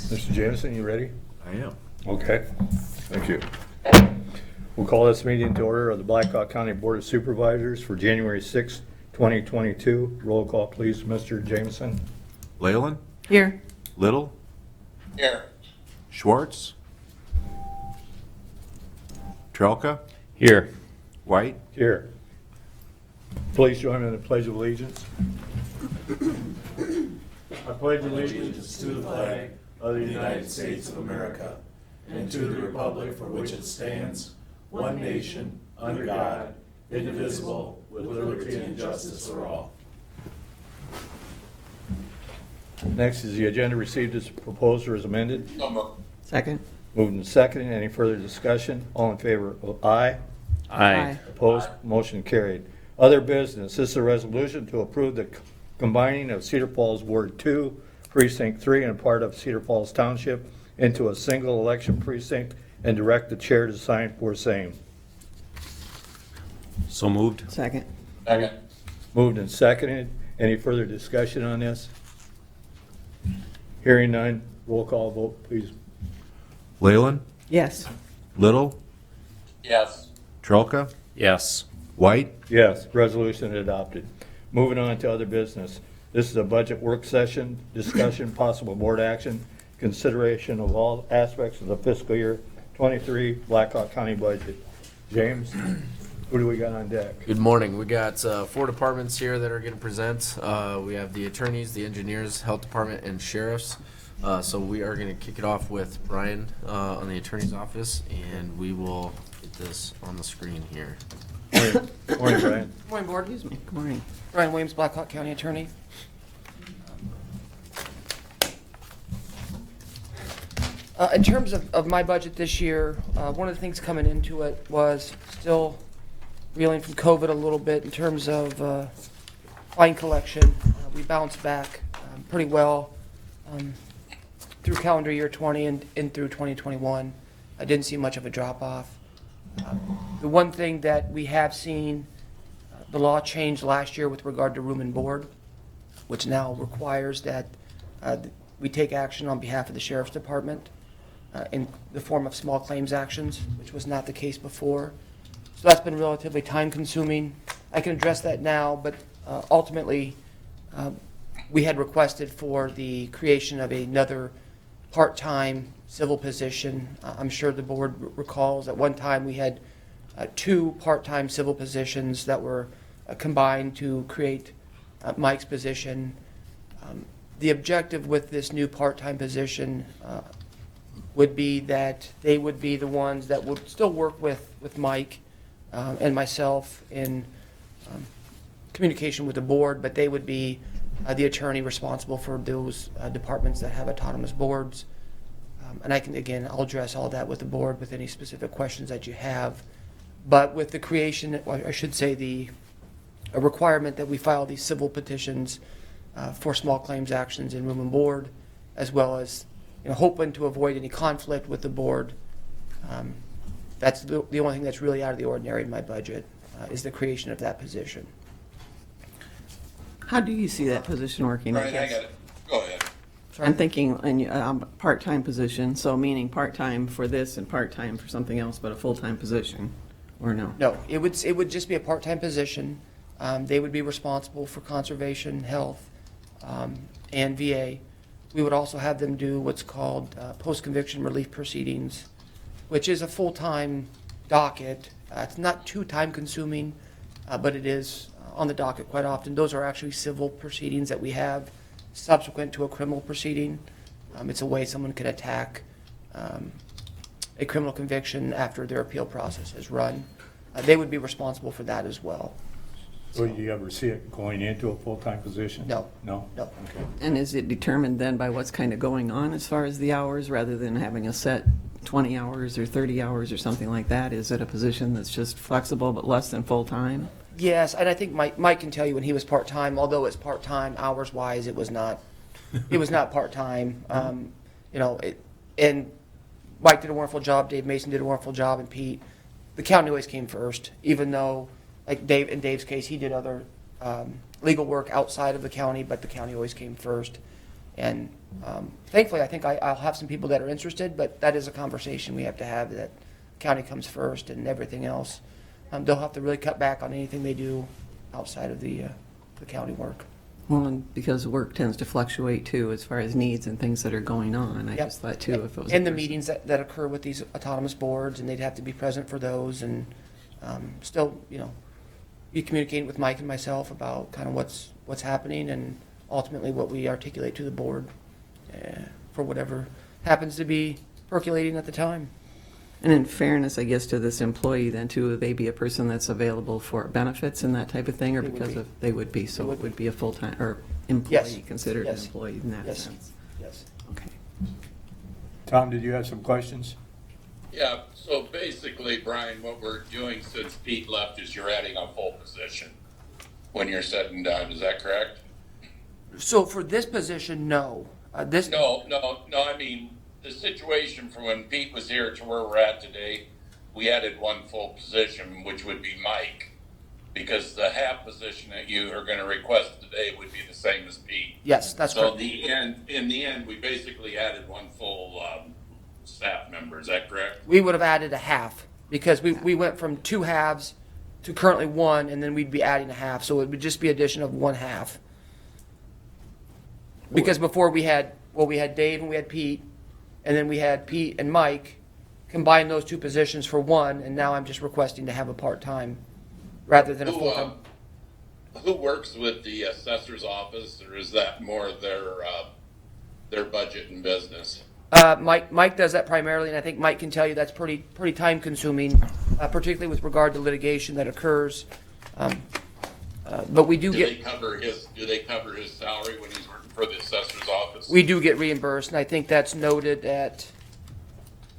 Mr. Jameson, you ready? I am. Okay, thank you. We'll call this meeting to order of the Blackhawk County Board of Supervisors for January 6, 2022. Roll call, please, Mr. Jameson. Leyland, Here. Little, Here. Schwartz, Trelka, Here. White. Here. Please join me in the Pledge of Allegiance. I pledge allegiance To the flag of of the United States of America and to the republic for which it stands, one nation, under God, indivisible, with liberty and justice for all. Next is the agenda received as proposed or as amended. Second. Moved and seconded. Any further discussion? All in favor of aye? Aye. Opposed? Motion carried. Other business. This is a resolution to approve the combining of Cedar Falls Ward 2, Precinct 3, and part of Cedar Falls Township into a single election precinct and direct the chair to sign for same. So moved. Second. Second. Moved and seconded. Any further discussion on this? Hearing none. Roll call vote, please. Leyland, Yes. Little, Yes. Trelka, Yes. White. Yes, resolution adopted. Moving on to other business. This is a budget work session, discussion, possible board action, consideration of all aspects of the fiscal year 23 Blackhawk County budget. James, who do we got on deck? Good morning. We got 4 departments here that are going to present. We have the attorneys, the engineers, health department, and sheriffs. So we are going to kick it off with Brian on the attorney's office, and we will get this on the screen here. Morning, Brian. Morning, Board. Excuse me. Good morning. Brian Williams, Blackhawk County Attorney. In terms of my budget this year, one of the things coming into it was still reeling from COVID a little bit in terms of fine collection. We bounced back pretty well through calendar year 20 and through 2021. I didn't see much of a drop-off. The one thing that we have seen, the law changed last year with regard to room and board, which now requires that we take action on behalf of the Sheriff's Department in the form of small claims actions, which was not the case before. So that's been relatively time-consuming. I can address that now, but ultimately, we had requested for the creation of another part-time civil position. I'm sure the board recalls at one time we had 2 part-time civil positions that were combined to create Mike's position. The objective with this new part-time position would be that they would be the ones that would still work with Mike and myself in communication with the board, but they would be the attorney responsible for those departments that have autonomous boards. And I'll address all that with the board with any specific questions that you have. But with the creation, or I should say a requirement that we file these civil petitions for small claims actions in room and board, as well as hoping to avoid any conflict with the board. That's the only thing that's really out of the ordinary in my budget is the creation of that position. How do you see that position working? Brian, I got it. Go ahead. I'm thinking a part-time position, so meaning part-time for this and part-time for something else, but a full-time position, or no? No, it would just be a part-time position. They would be responsible for conservation, health, and VA. We would also have them do what's called post-conviction relief proceedings, which is a full-time docket. It's not too time-consuming, but it is on the docket quite often. Those are actually civil proceedings that we have subsequent to a criminal proceeding. It's a way someone can attack a criminal conviction after their appeal process is run. They would be responsible for that as well. So you ever see it going into a full-time position? No. No? No. Okay. And is it determined then by what's kind of going on as far as the hours, rather than having a set 20 hours or 30 hours or something like that? Is it a position that's just flexible but less than full-time? Yes, and I think Mike can tell you when he was part-time, although it's part-time, hours-wise, it was not part-time. And Mike did a wonderful job, Dave Mason did a wonderful job, and Pete. The county always came first, even though, like in Dave's case, he did other legal work outside of the county, but the county always came first. And thankfully, I think I'll have some people that are interested, but that is a conversation we have to have, that county comes first and everything else. They'll have to really cut back on anything they do outside of the county work. Well, and because work tends to fluctuate too, as far as needs and things that are going on. I Yep. just thought too, if it was. And a the person- meetings that occur with these autonomous boards, and they'd have to be present for those, and still, be communicating with Mike and myself about kind of what's happening, and ultimately what we articulate to the board for whatever happens to be percolating at the time. And in fairness, I guess, to this employee then too, would they be a person that's available for benefits and that type of thing, or They would because be. of, they would be, so They it would would be a full-time, or Yes. employee, considered an Yes. employee in that Yes. sense? Yes. Okay. Tom, did you have some questions? Yeah, so basically, Brian, what we're doing since Pete left is you're adding a full position when you're said and done, is that correct? So for this position, no. No, I mean, the situation from when Pete was here to where we're at today, we added one full position, which would be Mike. Because the half position that you are gonna request today would be the same as Pete. Yes, that's So correct. in the end, we basically added one full, staff member, is that correct? We would have added a half, because we went from 2 halves to currently 1, and then we'd be adding a half, so it would just be addition of 1 half. Because before we had Dave and we had Pete, and then we had Pete and Mike, combine those 2 positions for 1, and now I'm just requesting to have a part-time rather than a full-time. Who works with the assessor's office, or is that more their budget and business? Mike does that primarily, and I think Mike can tell you that's pretty time consuming, particularly with regard to litigation that occurs. But we do Do get. they cover his salary when he's working for the assessor's office? We do get reimbursed, and I think that's noted at,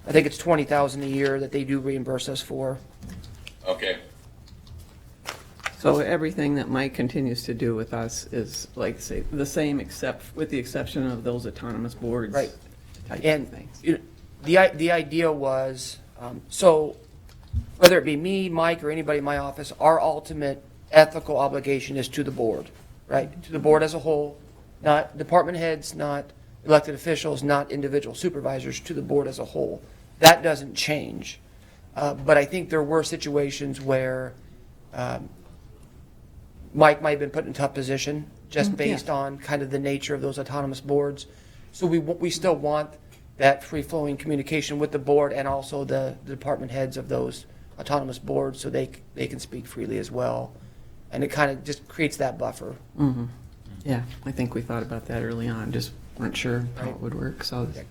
I think it's $20,000 a year that they do reimburse us for. Okay, So everything that Mike continues to do with us is, like, say, the same, except, with the exception of those autonomous boards. Right. Type of And things. the idea was, so whether it be me, Mike, or anybody in my office, our ultimate ethical obligation is to the board, right? To the board as a whole, not department heads, not elected officials, not individual supervisors, to the board as a whole. That doesn't change. But I think there were situations where Mike might have been put in a tough position just based on kind of the nature of those autonomous boards. So we still want that free-flowing communication with the board and also the department heads of those autonomous boards, so they can speak freely as well. And it kind of just creates that buffer. Mhm. Yeah, I think we thought about that early on, just weren't sure how it would work, so this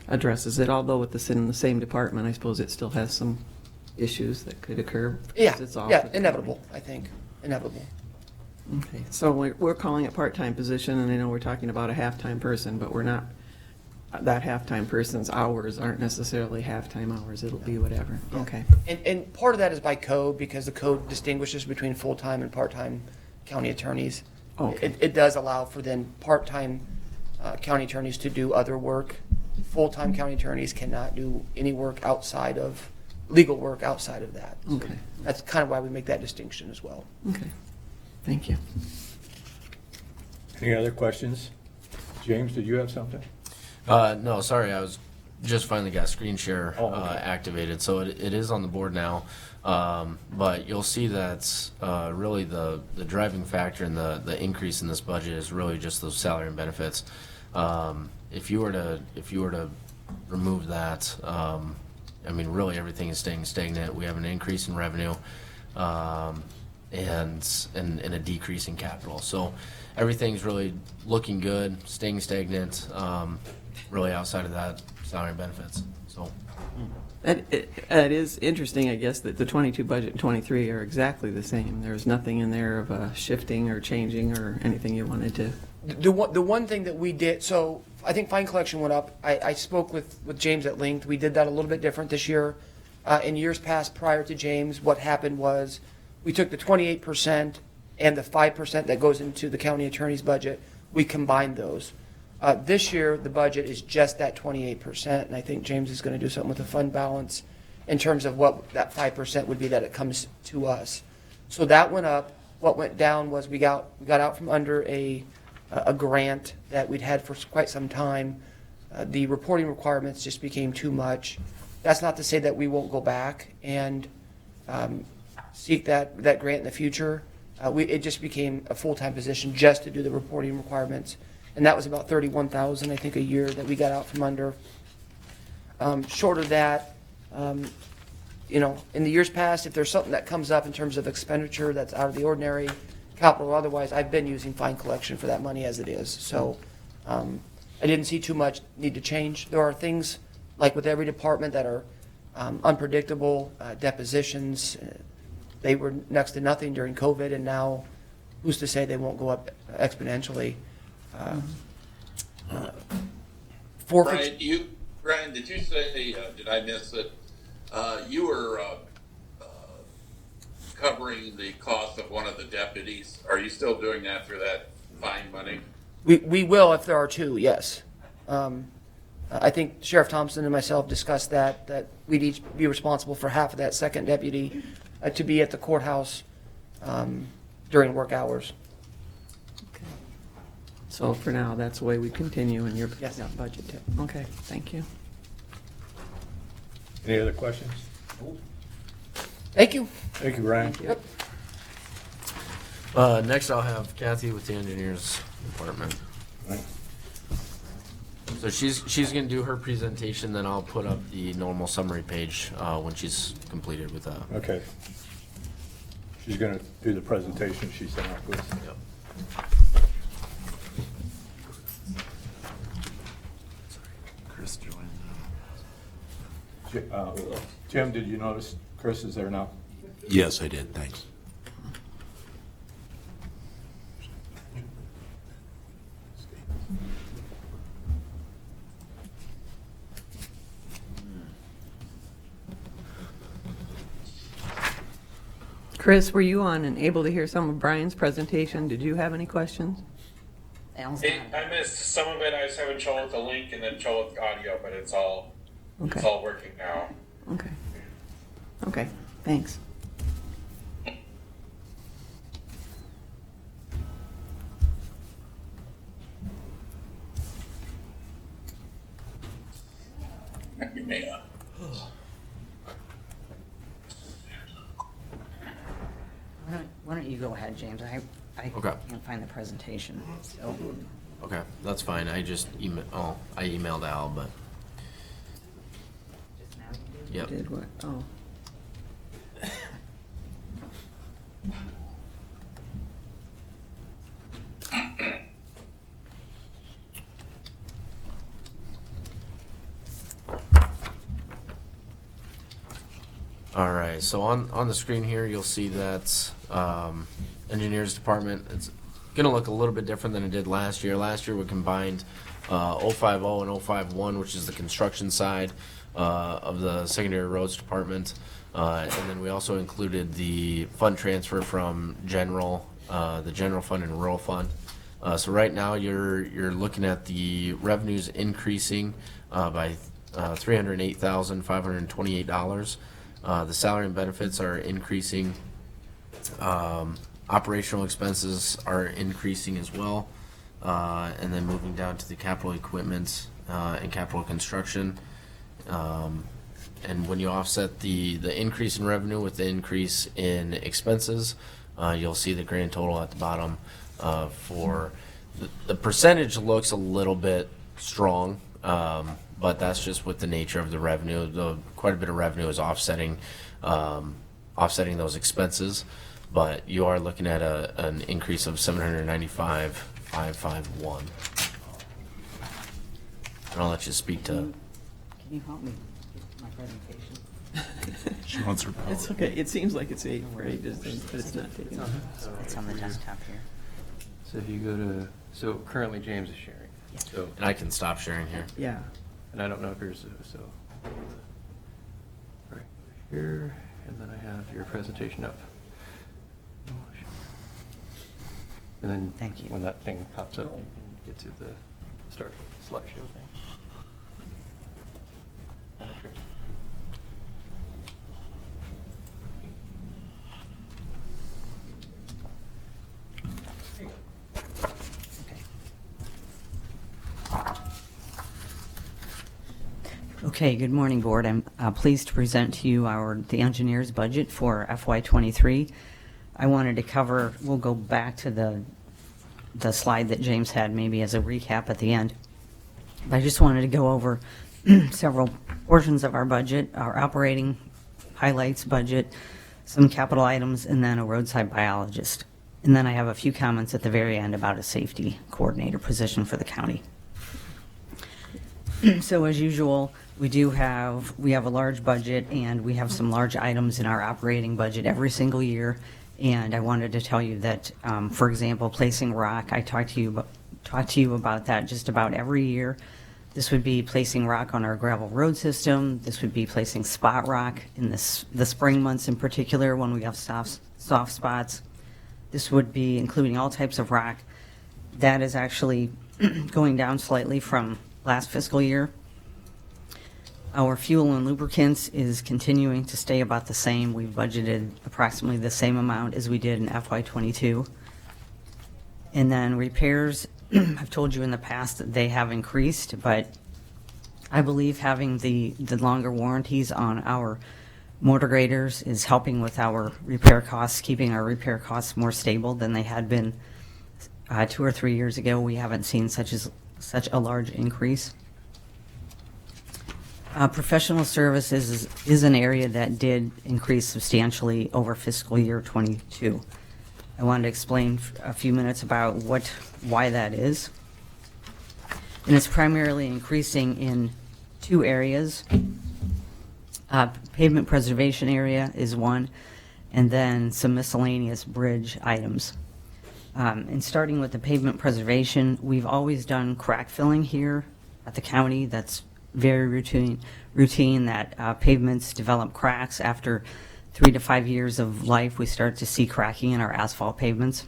addresses it, although in the same department, I suppose it still has some issues that could occur. Yeah, because it's all yeah, for the inevitable, I think, inevitable. county. Okay, so we're calling it part-time position, and I know we're talking about a half-time person, but we're not, that half-time person's hours aren't necessarily half-time hours, it'll be whatever, okay. And part of that is by code, because the code distinguishes between full-time and part-time county attorneys. Okay. It does allow for then part-time county attorneys to do other work. Full-time county attorneys cannot do any work outside of, legal work outside of that. So Okay. that's kind of why we make that distinction as well. Okay, thank you. Any other questions? James, did you have something? No, sorry, I was just finally got screen share Oh, okay. activated, so it is on the board now. But you'll see that really the driving factor and the increase in this budget is really just those salary and benefits. If you were to remove that, I mean, really everything is staying stagnant. We have an increase in revenue and a decrease in capital. So everything's really looking good, staying stagnant. Really outside of that, salary and benefits. So. It is interesting, I guess, that the 22 budget and 23 are exactly the same. There's nothing in there of shifting or changing or anything you wanted to. The one thing that we did, so I think fine collection went up. I spoke with James at length. We did that a little bit different this year. In years past prior to James, what happened was we took the 28% and the 5% that goes into the county attorney's budget. We combined those. This year, the budget is just that 28%, and I think James is going to do something with the fund balance in terms of what that 5% would be that it comes to us. So that went up. What went down was we got out from under a a grant that we'd had for quite some time. The reporting requirements just became too much. That's not to say that we won't go back and seek that grant in the future. It just became a full-time position just to do the reporting requirements. And that was about $31,000, I think, a year that we got out from under. Short of that, you know, in the years past, if there's something that comes up in terms of expenditure that's out of the ordinary, capital or otherwise, I've been using fine collection for that money as it is. So I didn't see too much need to change. There are things, like with every department, that are unpredictable, depositions. They were next to nothing during COVID, and now who's to say they won't go up exponentially? Brian, did you say, did I miss it? You were covering the cost of one of the deputies. Are you still doing that through that fine money? We will if there are two, yes. I think Sheriff Thompson and myself discussed that we'd each be responsible for half of that second deputy to be at the courthouse during work hours. So for now, that's the way we continue in your Yes. budget tip. Okay, thank you. Any other questions? Thank you. Thank you, Brian. Yep. Next, I'll have Kathy with the engineers department. Right. So she's gonna do her presentation, then I'll put up the normal summary page when she's completed with that. Okay. She's gonna do the presentation she sent out with. Yep. Chris joined. Jim, did you notice Chris is there now? Yes, I did, thanks. Chris, were you on and able to hear some of Brian's presentation? Did you have any questions? I missed some of it. I was having trouble with the link and then trouble with audio, but it's all working now. Okay. Okay, thanks. Yeah. Why don't you go ahead, James? I Okay. can't find the presentation, so. Okay, that's fine. I just I emailed Al, but yep. Did what? Oh. All right, so on the screen here, you'll see that engineers department, it's gonna look a little bit different than it did last year. Last year, we combined 050 and 051, which is the construction side of the secondary roads department. And then we also included the fund transfer from the general fund and rural fund. So right now, you're looking at the revenues increasing by $308,528. The salary and benefits are increasing. Operational expenses are increasing as well. And then moving down to the capital equipment and capital construction. And when you offset the increase in revenue with the increase in expenses, you'll see the grand total at the bottom for the percentage looks a little bit strong. But that's just with the nature of the revenue. Quite a bit of revenue is offsetting those expenses, but you are looking at an increase of $795,551. And I'll let you speak to. Can you help me with my presentation? She wants her It's okay. It seems like it's 8 pages, but it's not taking. It's on the desktop here. So if you go to, so currently James is sharing. So, And I can stop sharing here. Yeah. and I don't know if yours is, so. Right here, and then I have your presentation up. And then Thank you. when that thing pops up, you can get to the start slideshow thing. Okay. Okay, good morning, Board. I'm pleased to present to you the engineer's budget for FY23. I wanted to cover, we'll go back to the slide that James had maybe as a recap at the end. But I just wanted to go over several portions of our budget, our operating highlights budget, some capital items, and then a roadside biologist. And then I have a few comments at the very end about a safety coordinator position for the county. So as usual, we have a large budget, and we have some large items in our operating budget every single year. And I wanted to tell you that, for example, placing rock, I talk to you about that just about every year. This would be placing rock on our gravel road system. This would be placing spot rock in the spring months in particular when we have soft spots. This would be including all types of rock. That is actually going down slightly from last fiscal year. Our fuel and lubricants is continuing to stay about the same. We've budgeted approximately the same amount as we did in FY22. And then repairs, I've told you in the past that they have increased, but I believe having the longer warranties on our motor graders is helping with our repair costs, keeping our repair costs more stable than they had been 2 or 3 years ago. We haven't seen such a large increase. Professional services is an area that did increase substantially over fiscal year 22. I wanted to explain a few minutes about why that is. And it's primarily increasing in 2 areas. Pavement preservation area is one, and then some miscellaneous bridge items. And starting with the pavement preservation, we've always done crack filling here at the county. That's very routine that pavements develop cracks. After 3 to 5 years of life, we start to see cracking in our asphalt pavements.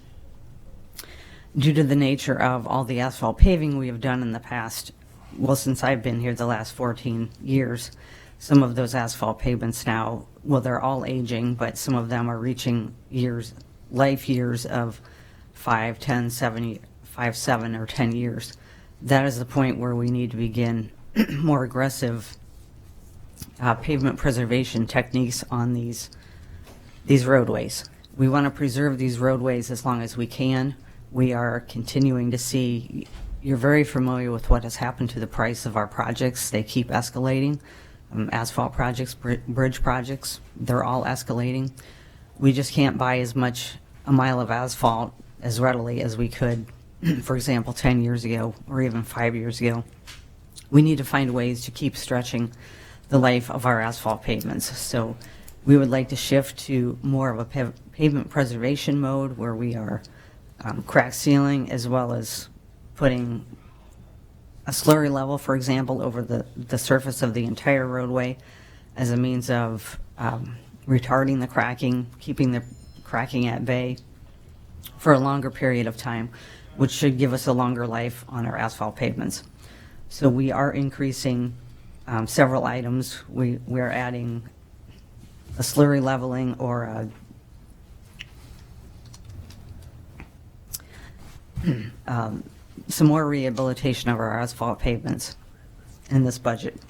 Due to the nature of all the asphalt paving we have done in the past, well, since I've been here the last 14 years, some of those asphalt pavements now, well, they're all aging, but some of them are reaching life years of 5, 10, 7, or 10 years. That is the point where we need to begin more aggressive pavement preservation techniques on these roadways. We want to preserve these roadways as long as we can. We are continuing to see, you're very familiar with what has happened to the price of our projects. They keep escalating. Asphalt projects, bridge projects, they're all escalating. We just can't buy as much a mile of asphalt as readily as we could, for example, 10 years ago or even 5 years ago. We need to find ways to keep stretching the life of our asphalt pavements. So we would like to shift to more of a pavement preservation mode where we are crack sealing, as well as putting a slurry level, for example, over the surface of the entire roadway as a means of retarding the cracking, keeping the cracking at bay for a longer period of time, which should give us a longer life on our asphalt pavements. So we are increasing several items. We're adding a slurry leveling or some more rehabilitation of our asphalt pavements in this budget.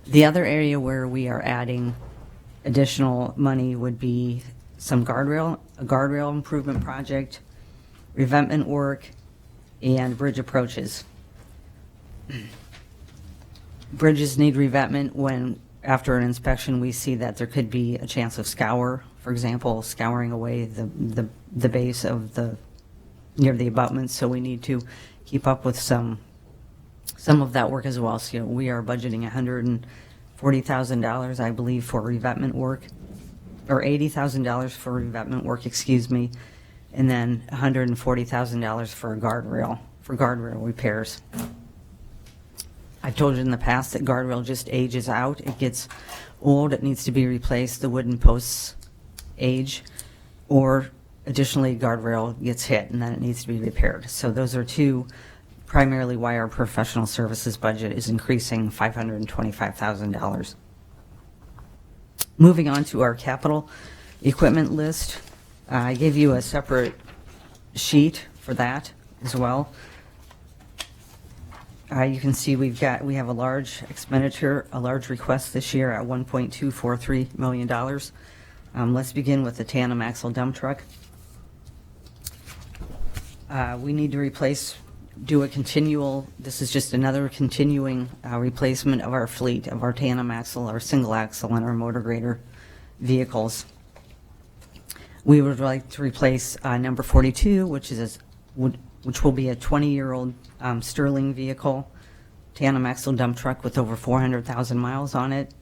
The other area where we are adding additional money would be a guardrail improvement project, revetment work, and bridge approaches. Bridges need revetment when, after an inspection, we see that there could be a chance of scour, for example, scouring away the base of near the abutments. So we need to keep up with some of that work as well. So we are budgeting $140,000, I believe, for revetment work, or $80,000 for revetment work, excuse me, and then $140,000 for guardrail repairs. I've told you in the past that guardrail just ages out. It gets old, it needs to be replaced, the wooden posts age, or additionally guardrail gets hit and then it needs to be repaired. So those are two primarily why our professional services budget is increasing $525,000. Moving on to our capital equipment list, I gave you a separate sheet for that as well. You can see we have a large expenditure, a large request this year at $1.243 million. Let's begin with the tandem axle dump truck. We need to this is just another continuing replacement of our fleet, of our tandem axle, our single axle, and our motor grader vehicles. We would like to replace number 42, which will be a 20-year-old Sterling vehicle, tandem axle dump truck with over 400,000 miles on it.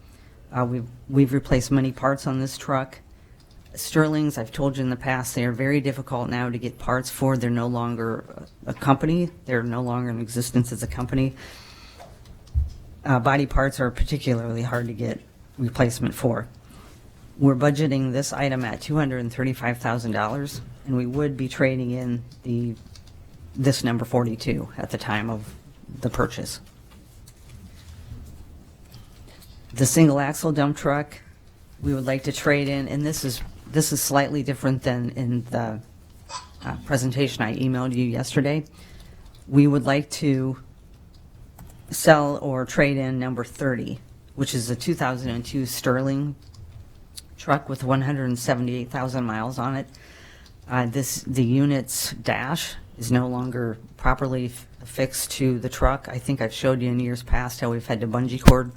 We've replaced many parts on this truck. Sterlings, I've told you in the past, they are very difficult now to get parts for. They're no longer a company. They're no longer in existence as a company. Body parts are particularly hard to get replacement for. We're budgeting this item at $235,000, and we would be trading in this number 42 at the time of the purchase. The single axle dump truck, we would like to trade in, and this is slightly different than in the presentation I emailed you yesterday. We would like to sell or trade in number 30, which is a 2002 Sterling truck with 178,000 miles on it. The unit's dash is no longer properly affixed to the truck. I think I've showed you in years past how we've had to bungee cord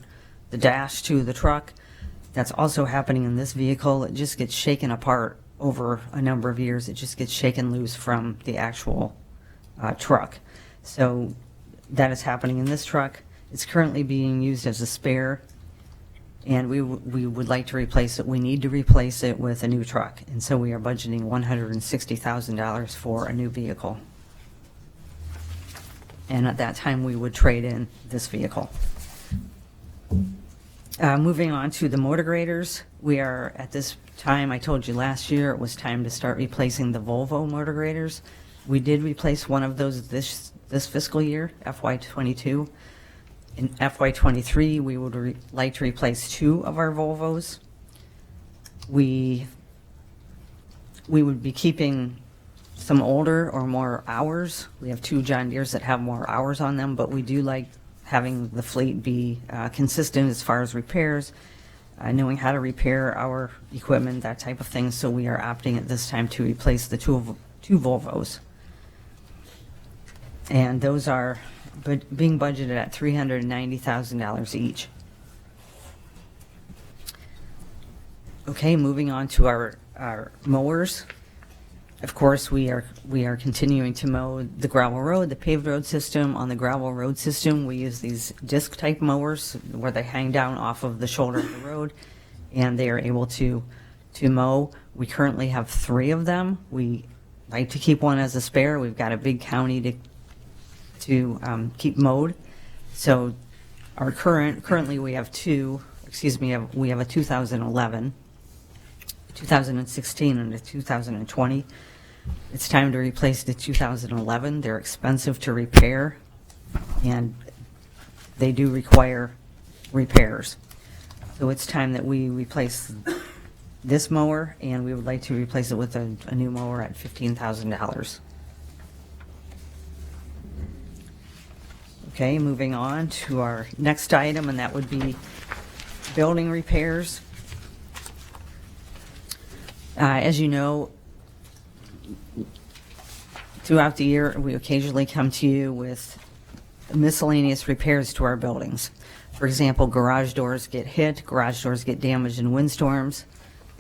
the dash to the truck. That's also happening in this vehicle. It just gets shaken apart over a number of years. It just gets shaken loose from the actual truck. So that is happening in this truck. It's currently being used as a spare, and we would like to replace it. We need to replace it with a new truck, and so we are budgeting $160,000 for a new vehicle. And at that time, we would trade in this vehicle. Moving on to the motor graders, we are at this time, I told you last year it was time to start replacing the Volvo motor graders. We did replace one of those this fiscal year, FY22. In FY23, we would like to replace 2 of our Volvos. We would be keeping some older or more hours. We have 2 John Deeres that have more hours on them, but we do like having the fleet be consistent as far as repairs, knowing how to repair our equipment, that type of thing. So we are opting at this time to replace the two Volvos. And those are being budgeted at $390,000 each. Okay, moving on to our mowers. Of course, we are continuing to mow the gravel road, the paved road system. On the gravel road system, we use these disc type mowers where they hang down off of the shoulder of the road, and they are able to mow. We currently have 3 of them. We like to keep one as a spare. We've got a big county to keep mowed. So our currently we have 2. We have a 2011, 2016, and a 2020. It's time to replace the 2011. They're expensive to repair, and they do require repairs. So it's time that we replace this mower, and we would like to replace it with a new mower at $15,000. Okay, moving on to our next item, and that would be building repairs. As you know, throughout the year, we occasionally come to you with miscellaneous repairs to our buildings. For example, garage doors get hit, garage doors get damaged in windstorms,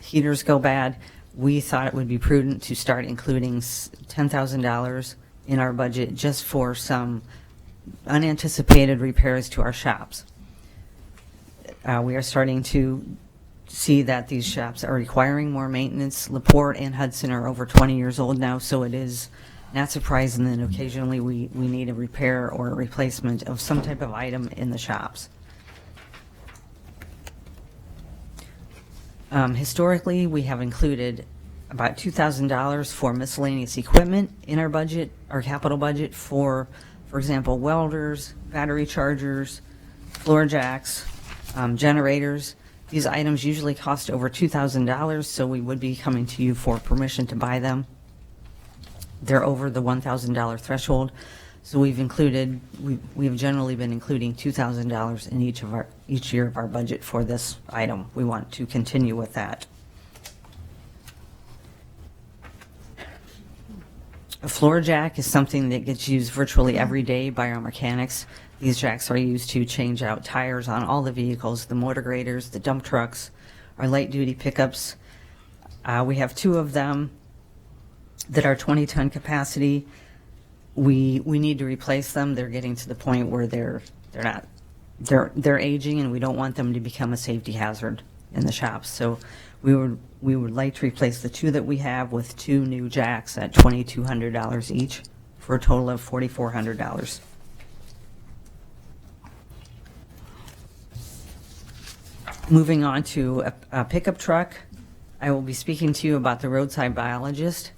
heaters go bad. We thought it would be prudent to start including $10,000 in our budget just for some unanticipated repairs to our shops. We are starting to see that these shops are requiring more maintenance. LaPorte and Hudson are over 20 years old now, so it is not surprising that occasionally we need a repair or a replacement of some type of item in the shops. Historically, we have included about $2,000 for miscellaneous equipment in our budget, our capital budget, for example, welders, battery chargers, floor jacks, generators. These items usually cost over $2,000, so we would be coming to you for permission to buy them. They're over the $1,000 threshold. So we've generally been including $2,000 in each year of our budget for this item. We want to continue with that. A floor jack is something that gets used virtually every day by our mechanics. These jacks are used to change out tires on all the vehicles, the motor graders, the dump trucks, our light-duty pickups. We have 2 of them that are 20-ton capacity. We need to replace them. They're getting to the point where they're aging, and we don't want them to become a safety hazard in the shops. So we would like to replace the 2 that we have with 2 new jacks at $2,200 each for a total of $4,400. Moving on to a pickup truck, I will be speaking to you about the roadside biologist.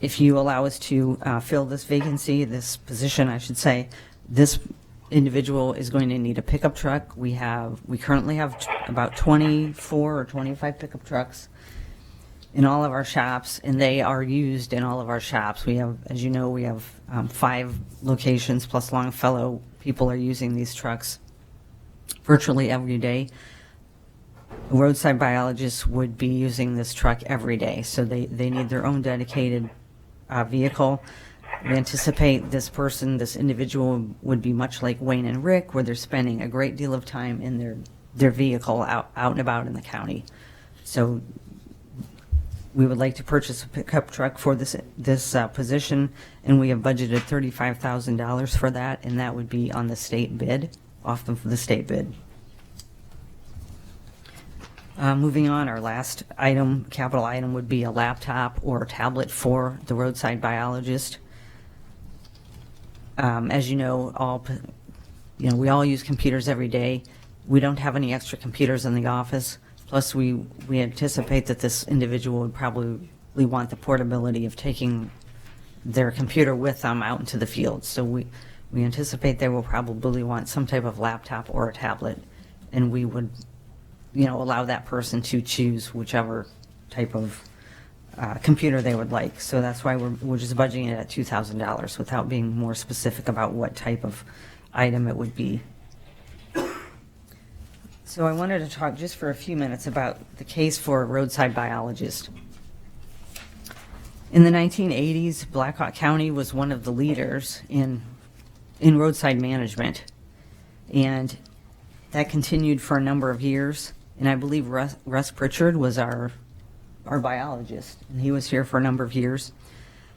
If you allow us to fill this vacancy, this position, I should say, this individual is going to need a pickup truck. We currently have about 24 or 25 pickup trucks in all of our shops, and they are used in all of our shops. We have, as you know, we have 5 locations plus Longfellow. People are using these trucks virtually every day. A roadside biologist would be using this truck every day, so they need their own dedicated vehicle. We anticipate this individual would be much like Wayne and Rick, where they're spending a great deal of time in their vehicle out and about in the county. So we would like to purchase a pickup truck for this position, and we have budgeted $35,000 for that, and that would be on the state bid, off of the state bid. Moving on, our last item, capital item, would be a laptop or a tablet for the roadside biologist. As you know, we all use computers every day. We don't have any extra computers in the office. Plus, we anticipate that this individual would probably want the portability of taking their computer with them out into the field. So we anticipate they will probably want some type of laptop or a tablet, and we would allow that person to choose whichever type of computer they would like. So that's why we're just budgeting it at $2,000 without being more specific about what type of item it would be. So I wanted to talk just for a few minutes about the case for a roadside biologist. In the 1980s, Blackhawk County was one of the leaders in roadside management, and that continued for a number of years. And I believe Russ Pritchard was our biologist, and he was here for a number of years.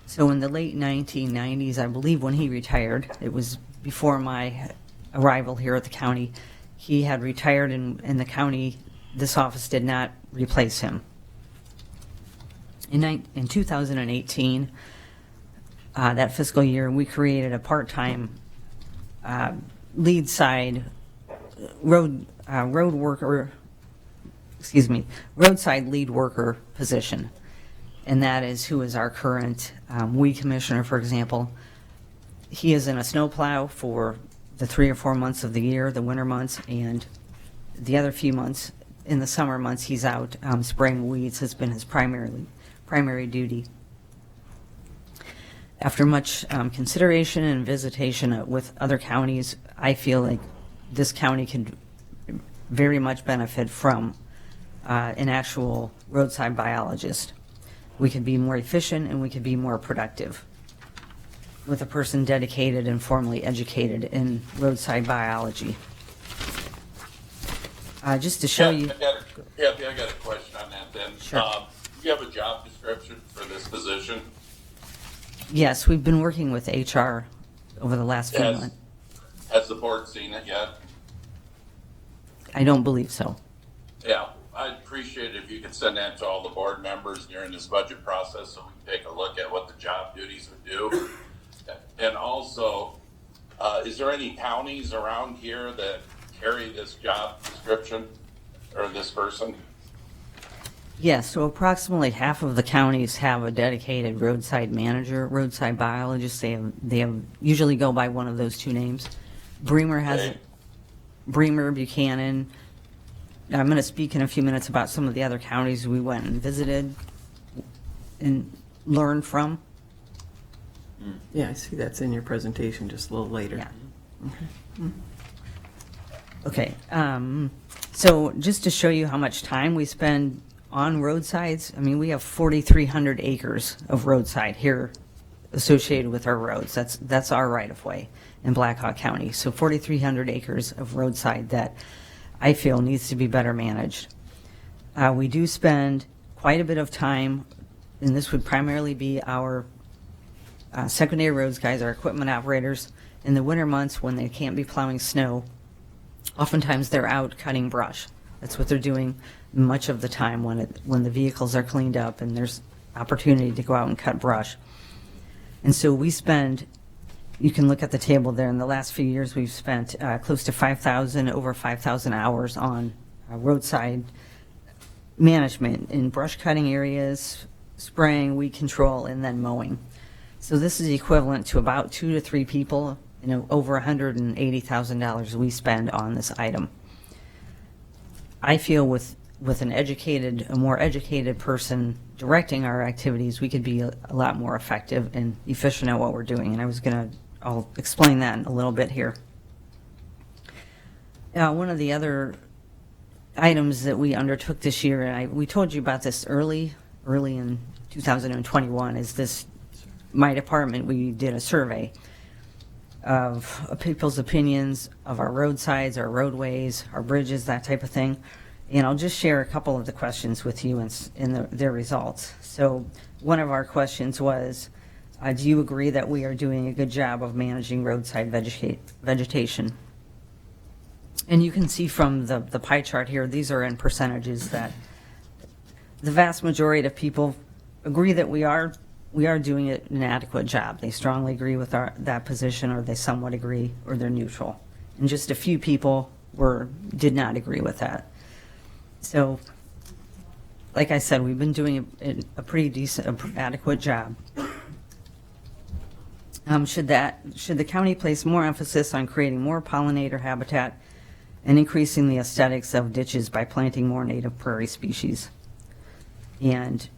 So in the late 1990s, I believe when he retired, it was before my arrival here at the county, he had retired, and the county, this office did not replace him. In 2018, that fiscal year, we created a part-time roadside lead worker position, and that is who is our current weed commissioner, for example. He is in a snowplow for the 3 or 4 months of the year, the winter months, and the other few months, in the summer months, he's out spraying weeds, has been his primary duty. After much consideration and visitation with other counties, I feel like this county could very much benefit from an actual roadside biologist. We could be more efficient and we could be more productive with a person dedicated and formally educated in roadside biology. Just to show you. I got a question on that then. Sure. Do you have a job description for this position? Yes, we've been working with HR over the last few months. Has the board seen it yet? I don't believe so. Yeah, I'd appreciate it if you could send that to all the board members during this budget process so we can take a look at what the job duties would do. And also, is there any counties around here that carry this job description or this person? Yes, so approximately half of the counties have a dedicated roadside manager, roadside biologist. They have usually go by one of those 2 names. Bremer has it. Bremer, Buchanan. I'm going to speak in a few minutes about some of the other counties we went and visited and learned from. Yeah, I see that's in your presentation just a little later. Yeah. Okay, so just to show you how much time we spend on roadsides, I mean, we have 4,300 acres of roadside here associated with our roads. That's our right-of-way in Blackhawk County. So 4,300 acres of roadside that I feel needs to be better managed. We do spend quite a bit of time, and this would primarily be our secondary roads guys, our equipment operators, in the winter months when they can't be plowing snow. Oftentimes they're out cutting brush. That's what they're doing much of the time when the vehicles are cleaned up and there's opportunity to go out and cut brush. And so we spend, you can look at the table there, in the last few years we've spent close to over 5,000 hours on roadside management in brush cutting areas, spraying, weed control, and then mowing. So this is equivalent to about 2 to 3 people, over $180,000 we spend on this item. I feel with a more educated person directing our activities, we could be a lot more effective and efficient at what we're doing. And I'll explain that in a little bit here. One of the other items that we undertook this year, and we told you about this early in 2021, is this, my department, we did a survey of people's opinions of our roadsides, our roadways, our bridges, that type of thing. And I'll just share a couple of the questions with you and their results. So one of our questions was, do you agree that we are doing a good job of managing roadside vegetation? And you can see from the pie chart here, these are in percentages, that the vast majority of people agree that we are doing an adequate job. They strongly agree with that position, or they somewhat agree, or they're neutral. And just a few people did not agree with that. So, like I said, we've been doing a pretty decent, adequate job. Should the county place more emphasis on creating more pollinator habitat and increasing the aesthetics of ditches by planting more native prairie species? And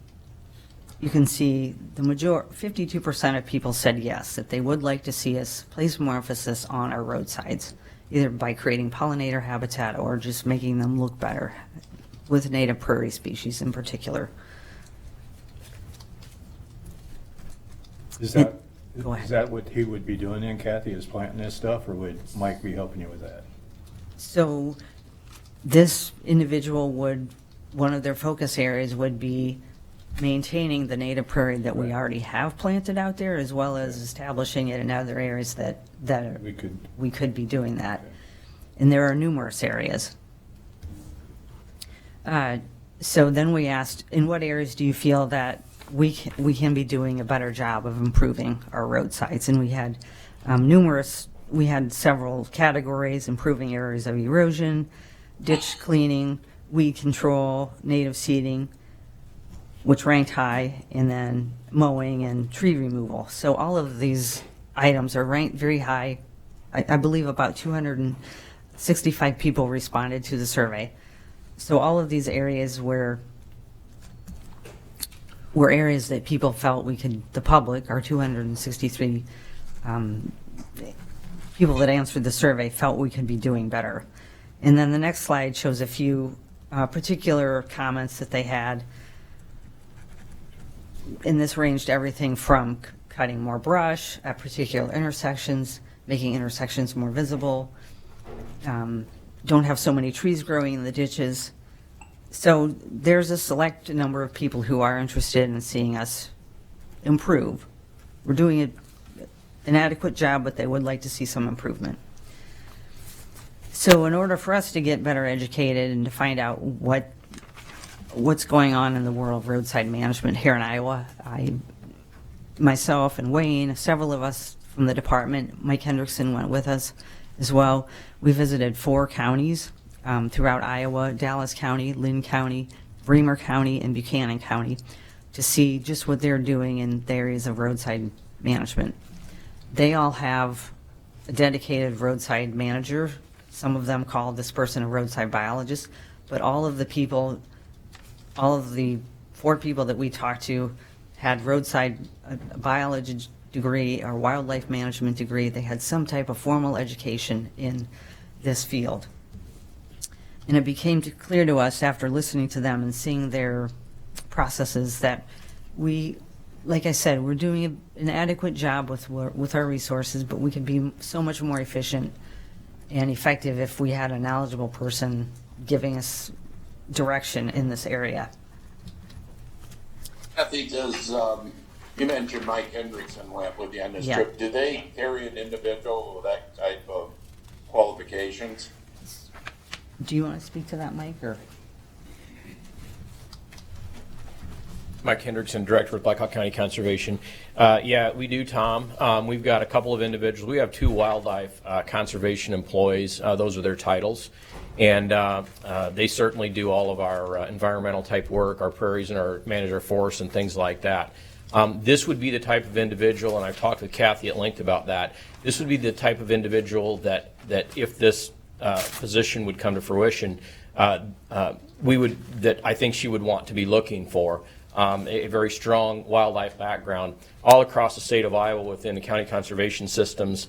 you can see 52% of people said yes, that they would like to see us place more emphasis on our roadsides, either by creating pollinator habitat or just making them look better, with native prairie species in particular. Is that Go ahead. Is that what he would be doing then, Kathy, is planting this stuff, or would Mike be helping you with that? So this individual one of their focus areas would be maintaining the native prairie that we already have planted out there, as well as establishing it in other areas that we could be doing that. And there are numerous areas. So then we asked, in what areas do you feel that we can be doing a better job of improving our roadsides? And we had several categories: improving areas of erosion, ditch cleaning, weed control, native seeding, which ranked high, and then mowing and tree removal. So all of these items are ranked very high. I believe about 265 people responded to the survey. So all of these areas were areas that people felt the public, our 263 people that answered the survey, felt we could be doing better. And then the next slide shows a few particular comments that they had. And this ranged everything from cutting more brush at particular intersections, making intersections more visible, don't have so many trees growing in the ditches. So there's a select number of people who are interested in seeing us improve. We're doing an adequate job, but they would like to see some improvement. So in order for us to get better educated and to find out what's going on in the world of roadside management here in Iowa, myself and Wayne, several of us from the department, Mike Hendrickson went with us as well. We visited 4 counties throughout Iowa: Dallas County, Lynn County, Bremer County, and Buchanan County, to see just what they're doing in the areas of roadside management. They all have a dedicated roadside manager. Some of them call this person a roadside biologist, but all of the 4 people that we talked to had roadside degree or wildlife management degree. They had some type of formal education in this field. And it became clear to us after listening to them and seeing their processes that we, like I said, we're doing an adequate job with our resources, but we could be so much more efficient and effective if we had a knowledgeable person giving us direction in this area. Kathy, you mentioned Mike Hendrickson went with you on this Yeah. trip. Do they carry an individual with that type of qualifications? Do you want to speak to that, Mike, or? Mike Hendrickson, Director with Blackhawk County Conservation. Yeah, we do, Tom. We've got a couple of individuals. We have 2 wildlife conservation employees. Those are their titles. And they certainly do all of our environmental type work, our prairies and our manage our forests and things like that. This would be the type of individual, and I've talked with Kathy at length about that, this would be the type of individual that if this position would come to fruition, that I think she would want to be looking for. A very strong wildlife background all across the state of Iowa within the county conservation systems.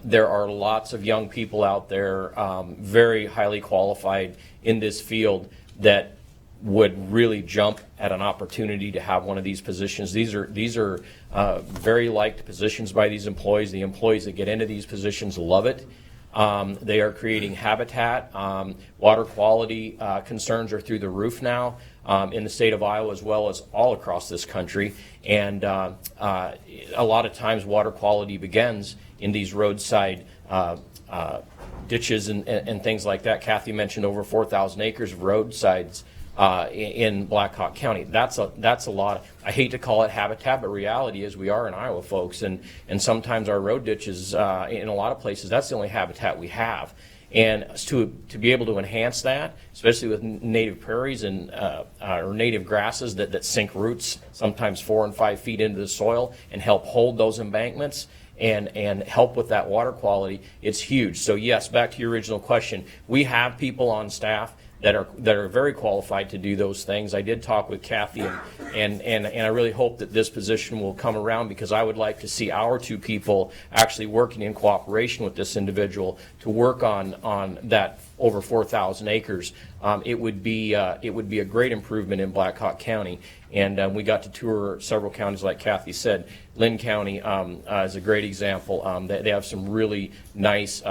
There are lots of young people out there, very highly qualified in this field, that would really jump at an opportunity to have one of these positions. These are very liked positions by these employees. The employees that get into these positions love it. They are creating habitat. Water quality concerns are through the roof now in the state of Iowa as well as all across this country. And a lot of times water quality begins in these roadside ditches and things like that. Kathy mentioned over 4,000 acres of roadsides in Blackhawk County. That's a lot. I hate to call it habitat, but reality is we are in Iowa, folks, and sometimes our road ditches in a lot of places, that's the only habitat we have. And to be able to enhance that, especially with native prairies and or native grasses that sink roots sometimes 4 and 5 feet into the soil and help hold those embankments and help with that water quality, it's huge. So yes, back to your original question, we have people on staff that are very qualified to do those things. I did talk with Kathy, and I really hope that this position will come around, because I would like to see our 2 people actually working in cooperation with this individual to work on that over 4,000 acres. It would be a great improvement in Blackhawk County, and we got to tour several counties, like Kathy said. Lynn County is a great example. They have some really nice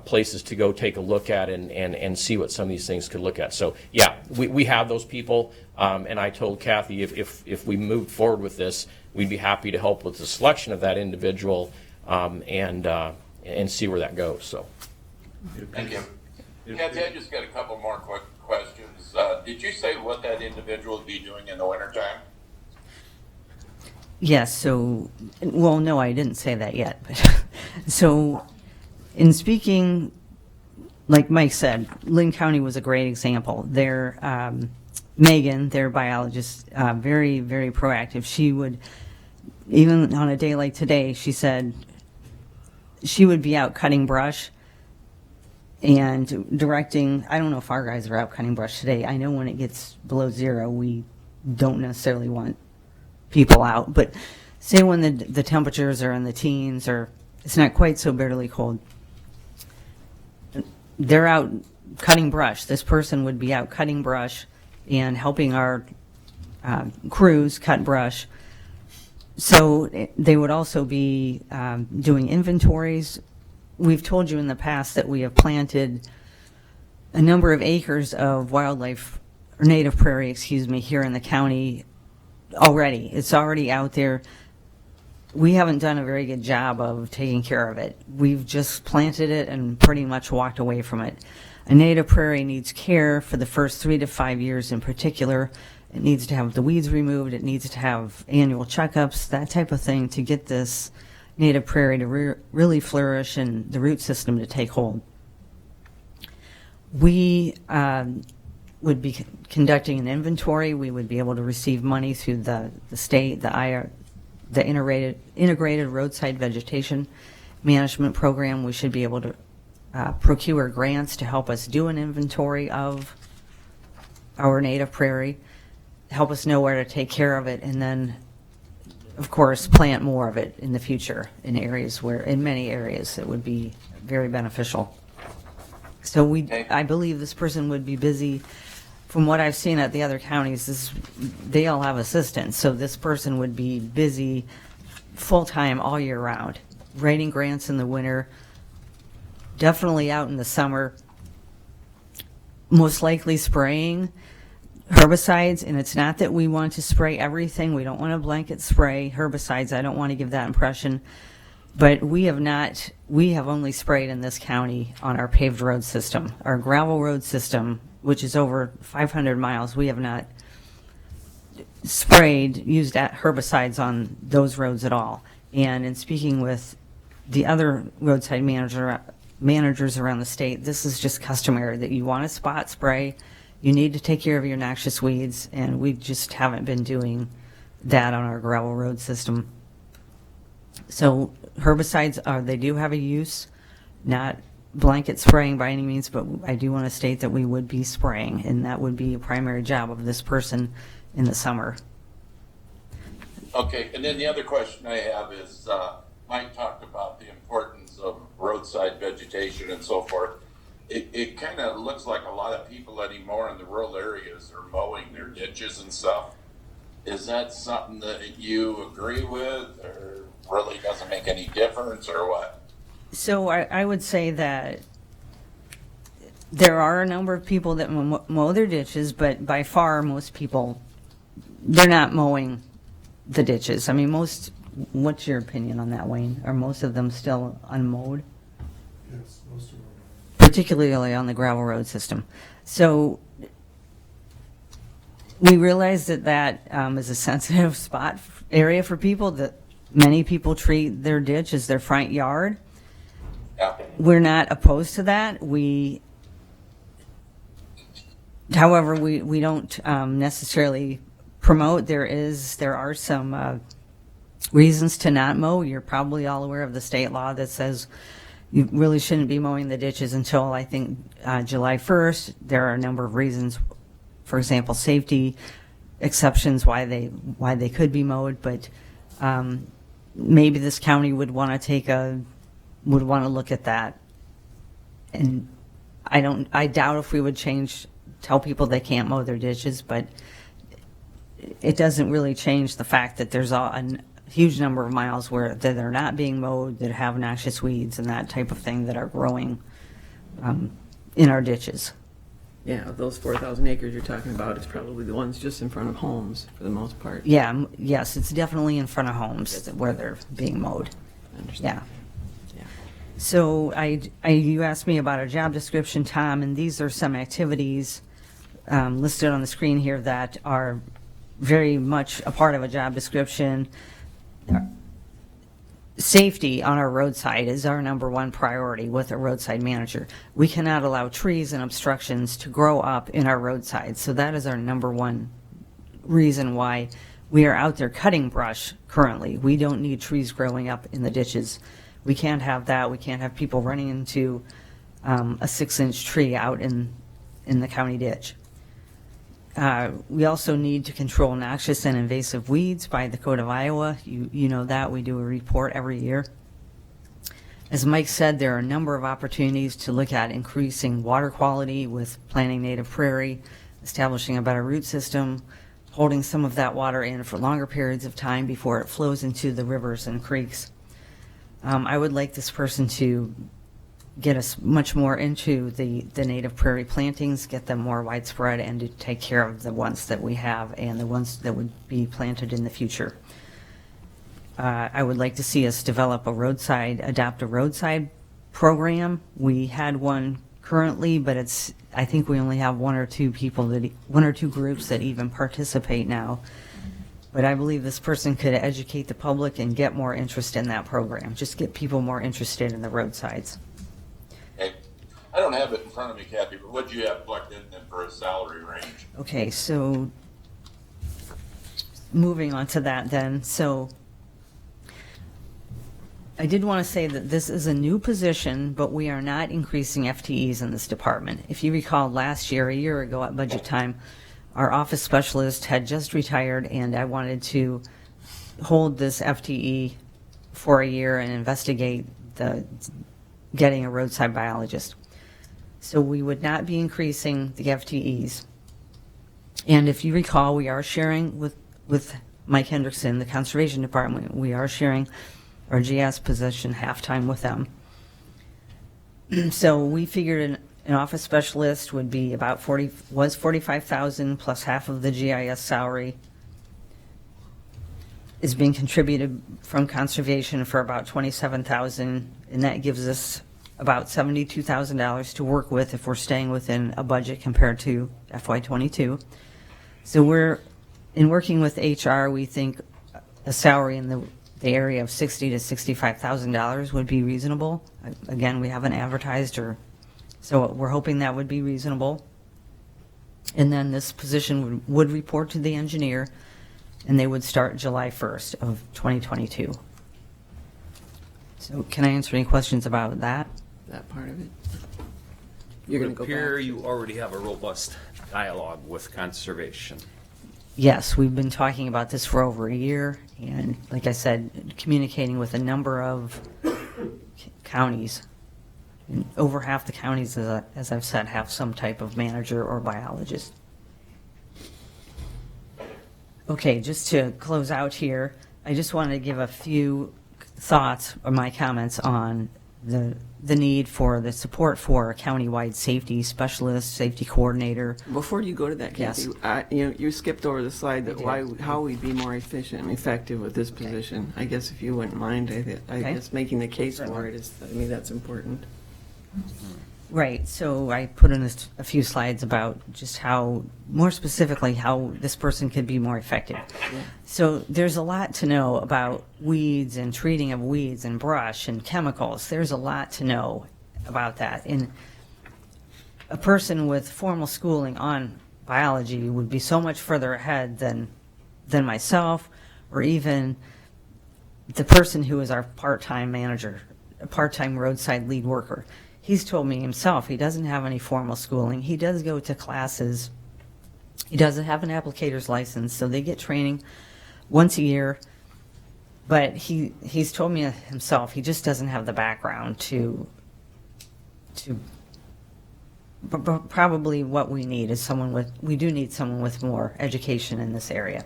places to go take a look at and see what some of these things could look at. So yeah, we have those people, and I told Kathy if we moved forward with this, we'd be happy to help with the selection of that individual and see where that goes. So Thank you. Kathy, I just got a couple more quick questions. Did you say what that individual would be doing in the wintertime? Yes, so, well, no, I didn't say that yet. But so, in speaking, like Mike said, Lynn County was a great example. Megan, their biologist, very, very proactive. She would, even on a day like today, she said she would be out cutting brush and directing. I don't know if our guys are out cutting brush today. I know when it gets below 0, we don't necessarily want people out. But say when the temperatures are in the teens, or it's not quite so bitterly cold, they're out cutting brush. This person would be out cutting brush and helping our crews cut brush. So they would also be doing inventories. We've told you in the past that we have planted a number of acres of wildlife, or native prairie, here in the county already. It's already out there. We haven't done a very good job of taking care of it. We've just planted it and pretty much walked away from it. A native prairie needs care for the first 3 to 5 years in particular. It needs to have the weeds removed. It needs to have annual checkups, that type of thing, to get this native prairie to really flourish and the root system to take hold. We would be conducting an inventory. We would be able to receive money through the state, the integrated roadside vegetation management program. We should be able to procure grants to help us do an inventory of our native prairie, help us know where to take care of it, and then of course, plant more of it in the future in many areas, it would be very beneficial. So I believe this person would be busy. From what I've seen at the other counties, they all have assistants, so this person would be busy full-time all year round, writing grants in the winter, definitely out in the summer, most likely spraying herbicides. And it's not that we want to spray everything. We don't want to blanket spray herbicides. I don't want to give that impression. But we have only sprayed in this county on our paved road system. Our gravel road system, which is over 500 miles, we have not used herbicides on those roads at all. And in speaking with the other roadside managers around the state, this is just customary that you want to spot spray, you need to take care of your noxious weeds, and we just haven't been doing that on our gravel road system. So herbicides they do have a use, not blanket spraying by any means, but I do want to state that we would be spraying, and that would be a primary job of this person in the summer. Okay, and then the other question I have is, Mike talked about the importance of roadside vegetation and so forth. It kind of looks like a lot of people anymore in the rural areas are mowing their ditches and stuff. Is that something that you agree with, or really doesn't make any difference, or what? So I would say that there are a number of people that mow their ditches, but by far most people, they're not mowing the ditches. I mean, what's your opinion on that, Wayne? Are most of them still unmowed? Yes, most of them. Particularly on the gravel road system. So we realize that is a sensitive area for people, that many people treat their ditch as their front yard. Yeah. We're not opposed to that. However, we don't necessarily promote. There are some reasons to not mow. You're probably all aware of the state law that says you really shouldn't be mowing the ditches until, I think, July 1st. There are a number of reasons, for example, safety exceptions why they could be mowed, but maybe this county would want to look at that. And I doubt if we would tell people they can't mow their ditches, but it doesn't really change the fact that there's a huge number of miles where they're not being mowed, that have noxious weeds and that type of thing that are growing in our ditches. Yeah, of those 4,000 acres you're talking about, it's probably the ones just in front of homes for the most part. Yeah, yes, it's definitely in front of homes where they're being mowed. I understand. Yeah. So you asked me about a job description, Tom, and these are some activities listed on the screen here that are very much a part of a job description. Safety on our roadside is our number one priority with a roadside manager. We cannot allow trees and obstructions to grow up in our roadside, so that is our number one reason why we are out there cutting brush currently. We don't need trees growing up in the ditches. We can't have that. We can't have people running into a 6-inch tree out in the county ditch. We also need to control noxious and invasive weeds by the Code of Iowa. You know that. We do a report every year. As Mike said, there are a number of opportunities to look at increasing water quality with planting native prairie, establishing a better root system, holding some of that water in for longer periods of time before it flows into the rivers and creeks. I would like this person to get us much more into the native prairie plantings, get them more widespread, and to take care of the ones that we have and the ones that would be planted in the future. I would like to see us develop adopt a roadside program. We had one currently, but I think we only have one or two groups that even participate now. But I believe this person could educate the public and get more interest in that program. Just get people more interested in the roadsides. Okay. I don't have it in front of me, Kathy, but what do you have plugged in then for a salary range? Okay, so moving on to that then. So I did want to say that this is a new position, but we are not increasing FTEs in this department. If you recall last year, a year ago at budget time, our office specialist had just retired, and I wanted to hold this FTE for a year and investigate getting a roadside biologist. So we would not be increasing the FTEs. And if you recall, we are sharing with Mike Hendrickson, the Conservation Department, we are sharing our GS position half-time with them. So we figured an office specialist would be about 45,000 plus half of the GIS salary is being contributed from conservation for about 27,000, and that gives us about $72,000 to work with if we're staying within a budget compared to FY22. So in working with HR, we think a salary in the area of $60,000 to $65,000 would be reasonable. Again, we haven't advertised, so we're hoping that would be reasonable. And then this position would report to the engineer, and they would start July 1st of 2022. So can I answer any questions about that? That part of it. It You're going would to go appear back. you already have a robust dialogue with conservation. Yes, we've been talking about this for over a year, and like I said, communicating with a number of counties. And over half the counties, as I've said, have some type of manager or biologist. Okay, just to close out here, I just wanted to give a few thoughts or my comments on the need for the support for a countywide safety specialist, safety coordinator. Before you go to that, Kathy, you skipped over the slide that how we'd be more efficient and effective with this position. I guess if you wouldn't mind, I guess making the case for it is, that's important. Right, so I put in a few slides about just how, more specifically, how this person could be more effective. Yeah. So there's a lot to know about weeds and treating of weeds and brush and chemicals. There's a lot to know about that. And a person with formal schooling on biology would be so much further ahead than myself, or even the person who is our part-time manager, a part-time roadside lead worker. He's told me himself he doesn't have any formal schooling. He does go to classes. He doesn't have an applicator's license, so they get training once a year. But he's told me himself he just doesn't have the background to probably what we need is we do need someone with more education in this area.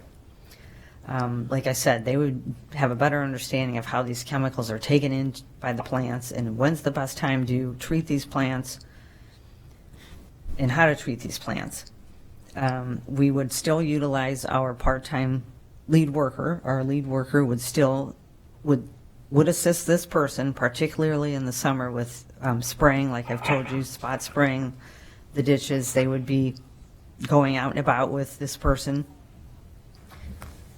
Like I said, they would have a better understanding of how these chemicals are taken in by the plants and when's the best time to treat these plants and how to treat these plants. We would still utilize our part-time lead worker. Our lead worker would assist this person, particularly in the summer with spraying, like I've told you, spot spraying the ditches. They would be going out and about with this person.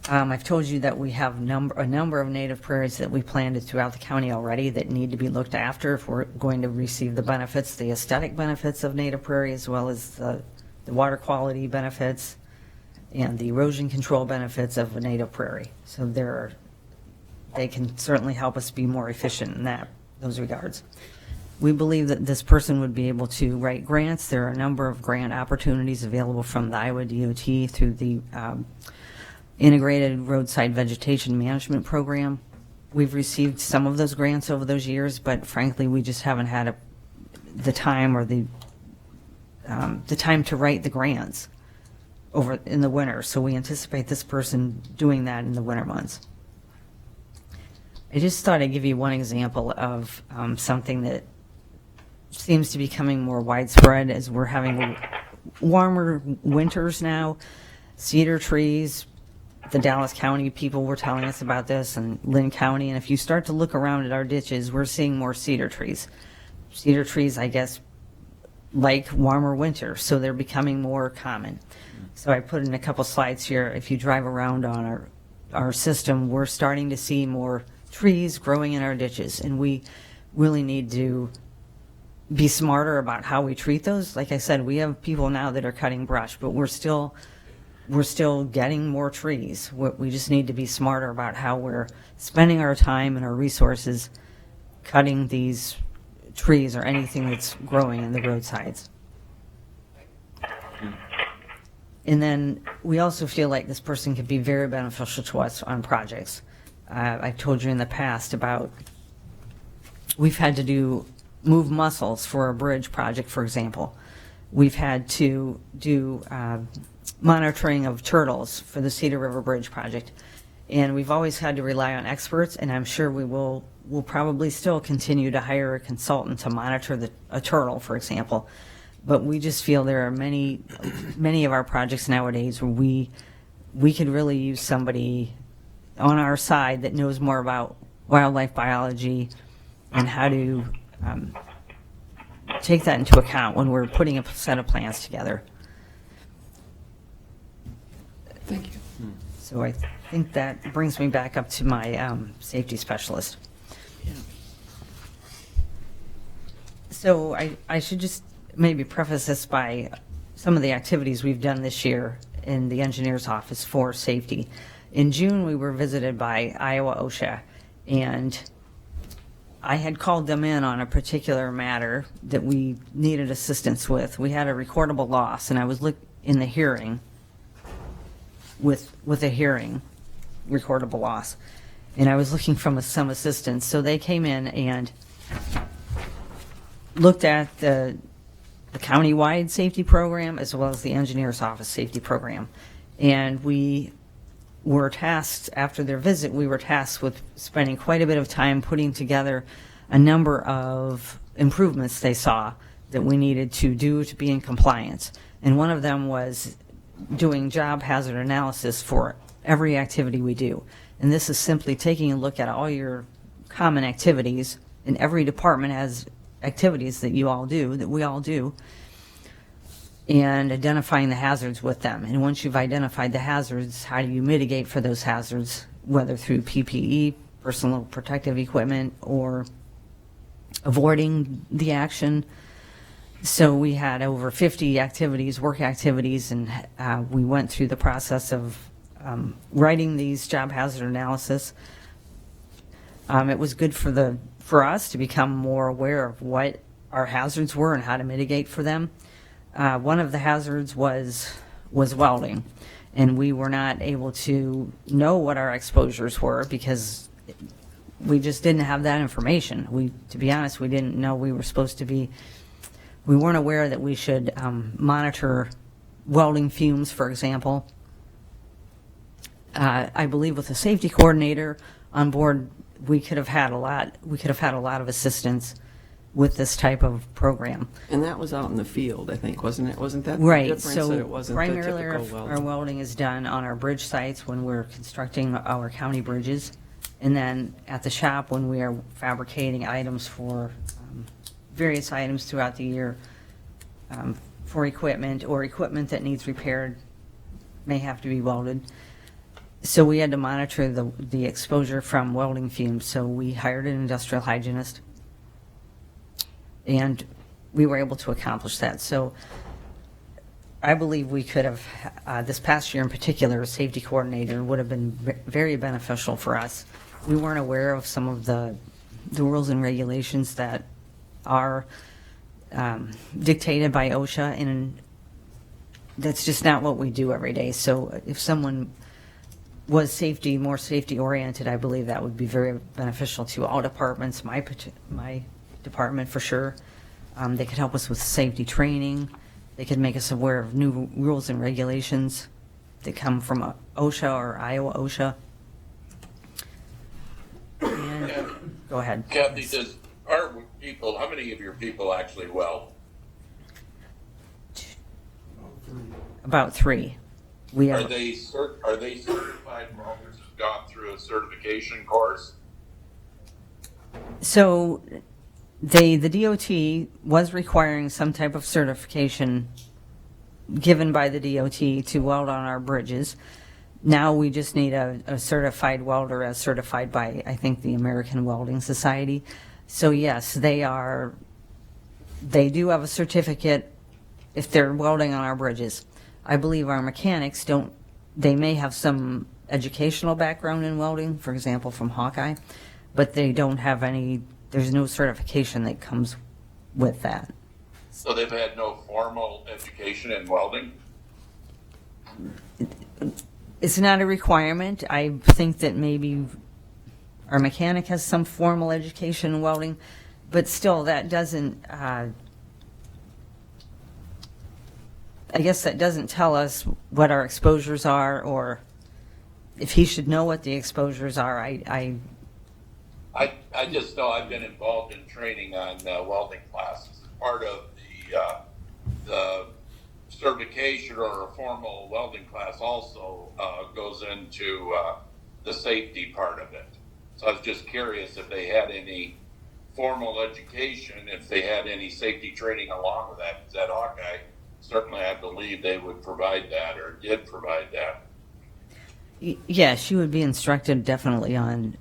I've told you that we have a number of native prairies that we planted throughout the county already that need to be looked after if we're going to receive the benefits, the aesthetic benefits of native prairie, as well as the water quality benefits and the erosion control benefits of a native prairie. So they can certainly help us be more efficient in those regards. We believe that this person would be able to write grants. There are a number of grant opportunities available from the Iowa DOT through the Integrated Roadside Vegetation Management Program. We've received some of those grants over those years, but frankly, we just haven't had the time or the time to write the grants over in the winter. So we anticipate this person doing that in the winter months. I just thought I'd give you one example of something that seems to be becoming more widespread as we're having warmer winters now. Cedar trees. The Dallas County people were telling us about this, and Lynn County, and if you start to look around at our ditches, we're seeing more cedar trees. Cedar trees, I guess, like warmer winter, so they're becoming more common. So I put in a couple slides here. If you drive around on our system, we're starting to see more trees growing in our ditches, and we really need to be smarter about how we treat those. Like I said, we have people now that are cutting brush, but we're still getting more trees. We just need to be smarter about how we're spending our time and our resources cutting these trees or anything that's growing in the roadsides. And then we also feel like this person could be very beneficial to us on projects. I've told you in the past about, we've had to move mussels for a bridge project, for example. We've had to do monitoring of turtles for the Cedar River Bridge project. And we've always had to rely on experts, and I'm sure we'll probably still continue to hire a consultant to monitor a turtle, for example. But we just feel there are many of our projects nowadays where we could really use somebody on our side that knows more about wildlife biology and how to take that into account when we're putting a set of plans together. Thank you. So I think that brings me back up to my safety specialist. So I should just maybe preface this by some of the activities we've done this year in the engineer's office for safety. In June, we were visited by Iowa OSHA, and I had called them in on a particular matter that we needed assistance with. We had a recordable loss, and I was in the hearing with a hearing recordable loss, and I was looking for some assistance. So they came in and looked at the county-wide safety program as well as the engineer's office safety program. And we were tasked, after their visit, we were tasked with spending quite a bit of time putting together a number of improvements they saw that we needed to do to be in compliance. And one of them was doing job hazard analysis for every activity we do. And this is simply taking a look at all your common activities, and every department has activities that you all do, that we all do, and identifying the hazards with them. And once you've identified the hazards, how do you mitigate for those hazards, whether through PPE, personal protective equipment, or avoiding the action. So we had over 50 activities, work activities, and we went through the process of writing these job hazard analysis. It was good for us to become more aware of what our hazards were and how to mitigate for them. One of the hazards was welding, and we were not able to know what our exposures were because we just didn't have that information. To be honest, we didn't know we weren't aware that we should monitor welding fumes, for example. I believe with a safety coordinator on board, we could have had a lot of assistance with this type of program. And that was out in the field, I think, wasn't it? Wasn't that the Right. difference, So that it wasn't the primarily typical our welding? welding is done on our bridge sites when we're constructing our county bridges, and then at the shop when we are fabricating items for various items throughout the year for equipment, or equipment that needs repaired may have to be welded. So we had to monitor the exposure from welding fumes. So we hired an industrial hygienist, and we were able to accomplish that. So I believe we could have, this past year in particular, a safety coordinator would have been very beneficial for us. We weren't aware of some of the rules and regulations that are dictated by OSHA, and that's just not what we do every day. So if someone was more safety oriented, I believe that would be very beneficial to all departments, my department for sure. They could help us with safety training. They could make us aware of new rules and regulations that come from OSHA or Iowa OSHA. And, go ahead. Kathy, how many of your people actually weld? About 3. Are they certified welders who've gone through a certification course? So the DOT was requiring some type of certification given by the DOT to weld on our bridges. Now we just need a certified welder as certified by, I think, the American Welding Society. So yes, they do have a certificate if they're welding on our bridges. I believe our mechanics they may have some educational background in welding, for example, from Hawkeye, but they don't have there's no certification that comes with that. So they've had no formal education in welding? It's not a requirement. I think that maybe our mechanic has some formal education in welding, but still, that doesn't, I guess that doesn't tell us what our exposures are, or if he should know what the exposures are. I just know I've been involved in training on welding classes. Part of the certification or a formal welding class also goes into the safety part of it. So I was just curious if they had any formal education, if they had any safety training along with that. Because that Hawkeye, certainly I believe they would provide that or did provide that. Yeah, she would be instructed definitely on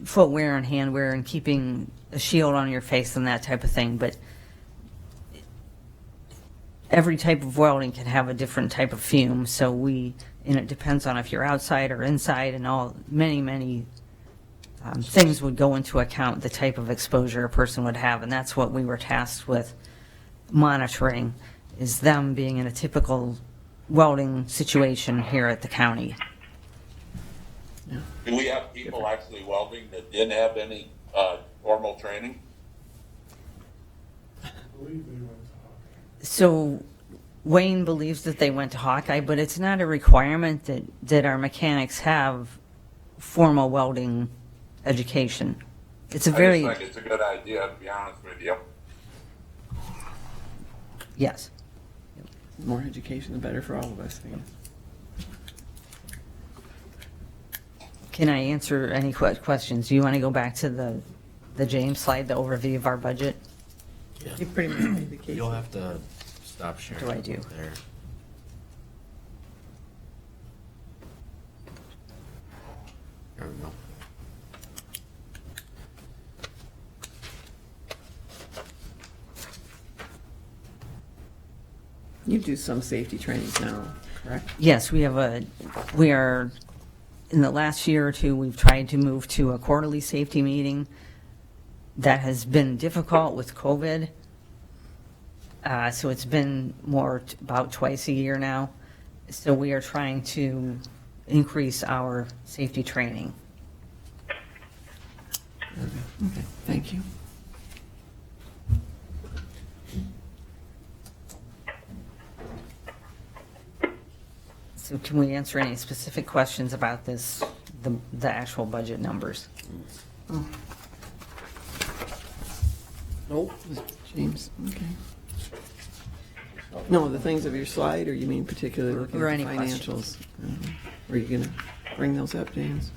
footwear and handwear and keeping a shield on your face and that type of thing, but every type of welding can have a different type of fume, and it depends on if you're outside or inside, and many things would go into account the type of exposure a person would have, and that's what we were tasked with monitoring, is them being in a typical welding situation here at the county. Do we have people actually welding that didn't have any formal training? So Wayne believes that they went to Hawkeye, but it's not a requirement that our mechanics have formal welding education. It's a very... I just think it's a good idea, to be honest with you. Yes. The more education, the better for all of us, I guess. Can I answer any questions? Do you want to go back to the James slide, the overview of our budget? Yeah. You pretty much made the case. You'll have to stop sharing. What do I do? There. There we go. You do some safety trainings now, correct? Yes, we are, in the last year or two, we've tried to move to a quarterly safety meeting. That has been difficult with COVID. So it's been more about twice a year now. So we are trying to increase our safety training. Okay, thank you. So can we answer any specific questions about this, the actual budget numbers? Oh. Nope. James, okay. No, the things of your slide, or you mean particularly looking Or at the any financials? Were you gonna bring those up, James?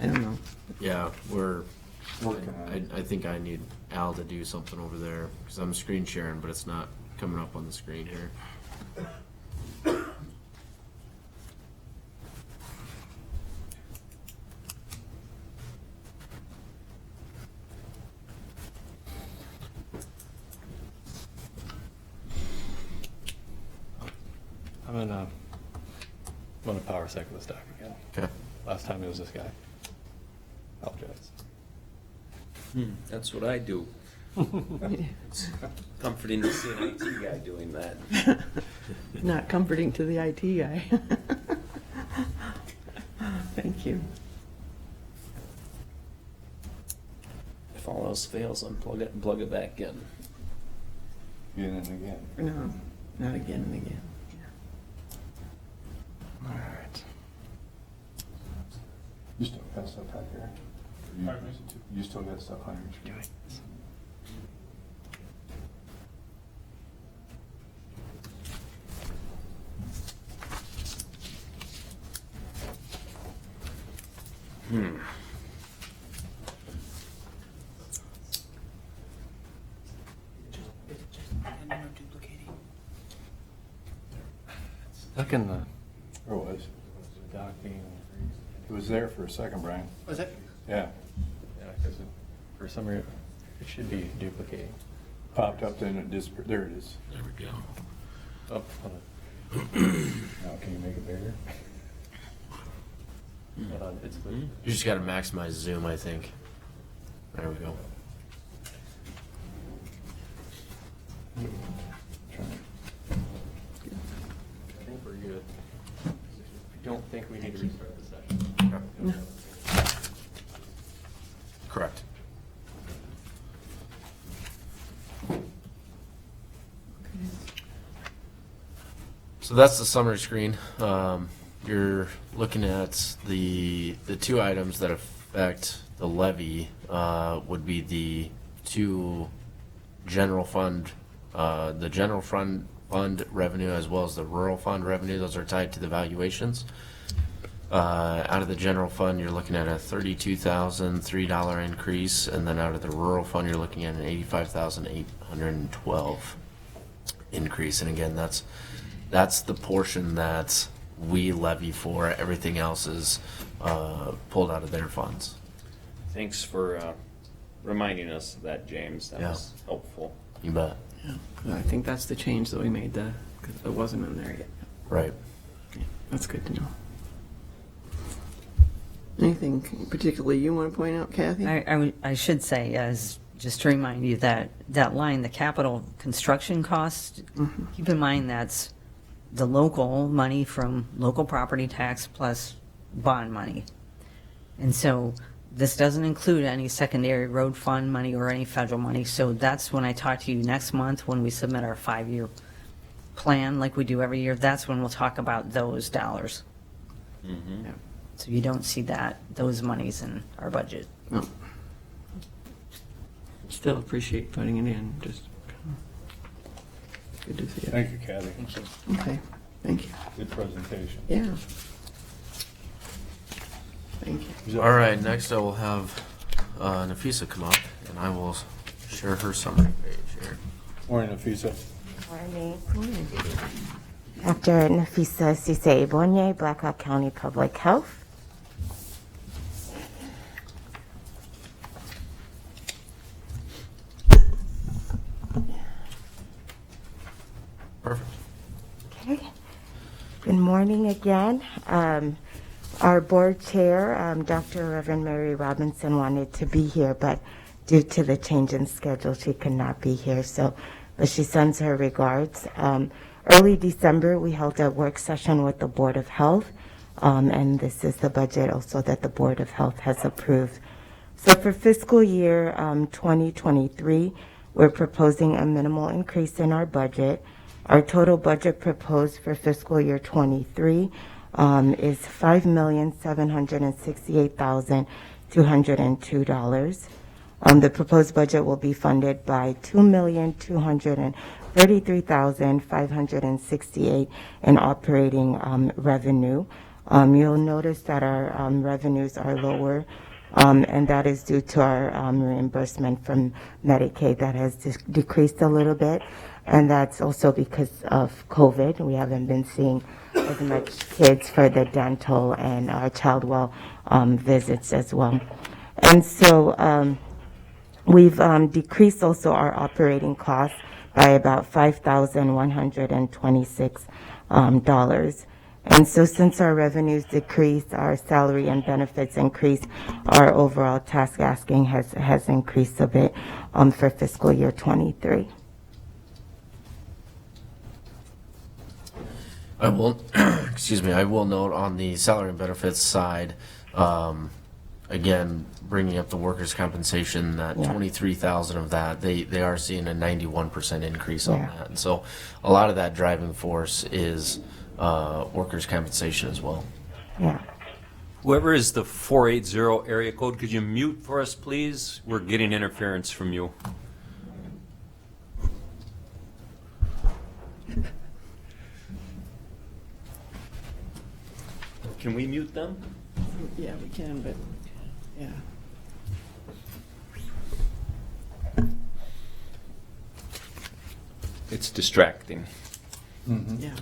I don't know. Yeah, we're working on it. I think I need Al to do something over there, because I'm screen sharing, but it's not coming up on the screen here. I'm gonna power cycle this doc again. Okay. Last time it was this guy. Apologize. That's what I do. It's comforting to see an IT guy doing that. Not comforting to the IT guy. Thank you. If all else fails, unplug it and plug it back in. Again and again. No, not again and again. All right. You still got stuff out here? You still got stuff on your screen? Stuck in the... Or was. Docking. It was there for a second, Brian. Was it? Yeah. Yeah, because for some reason, it should be duplicating. Popped up, then it disappeared. There it is. There we go. Oh, hold on. Now, can you make it bigger? Hold on, it's the... You just got to maximize zoom, I think. There we go. I think we're good. So that's the summary screen. You're looking at the two items that affect the levy would be the two general fund, the general fund revenue as well as the rural fund revenue. Those are tied to the valuations. Out of the general fund, you're looking at a $32,003 increase, and then out of the rural fund, you're looking at an $85,812 increase. And again, that's the portion that we levy for. Everything else is pulled out of their funds. Thanks for reminding us of that, James. That was helpful. You bet. Yeah. I think that's the change that we made, because it wasn't in there yet. Right. Yeah, that's good to know. Anything particularly you want to point out, Kathy? I should say, as just to remind you that that line, the capital construction cost, keep in mind that's the local money from local property tax plus bond money. And so this doesn't include any secondary road fund money or any federal money. So that's when I talk to you next month when we submit our 5-year plan like we do every year. That's when we'll talk about those dollars. Mm-hmm. Yeah. So you don't see those monies in our budget. No. Still appreciate putting it in. Just good to see it. Thank you, Kathy. Thank you. Okay. Thank you. Good presentation. Yeah. Thank you. All right, next I will have Nafisa come up, and I will share her summary page here. Morning, Nafisa. Morning. Dr. Nafisa Cisse-Bonnier, Blackhawk County Public Health. Perfect. Okay. Good morning again. Our board chair, Dr. Reverend Mary Robinson, wanted to be here, but due to the change in schedule, she could not be here. But she sends her regards. Early December, we held a work session with the Board of Health, and this is the budget also that the Board of Health has approved. So for fiscal year 2023, we're proposing a minimal increase in our budget. Our total budget proposed for fiscal year 23 is $5,768,202. The proposed budget will be funded by $2,233,568 in operating revenue. You'll notice that our revenues are lower, and that is due to our reimbursement from Medicaid that has decreased a little bit. And that's also because of COVID. We haven't been seeing as much kids for the dental and our child well visits as well. And so we've decreased also our operating costs by about $5,126. And so since our revenues decreased, our salary and benefits increased, our overall task asking has increased a bit for fiscal year 23. I will, excuse me, I will note on the salary and benefits side, again, bringing up the workers' compensation, that 23,000 of that, they are seeing a 91% increase on that. And so a lot of that driving force is workers' compensation as well. Yeah. Whoever is the 480 area code, could you mute for us, please? We're getting interference from you. Can we mute them? Yeah, we can, but yeah. It's distracting. Mm-hmm. Yeah.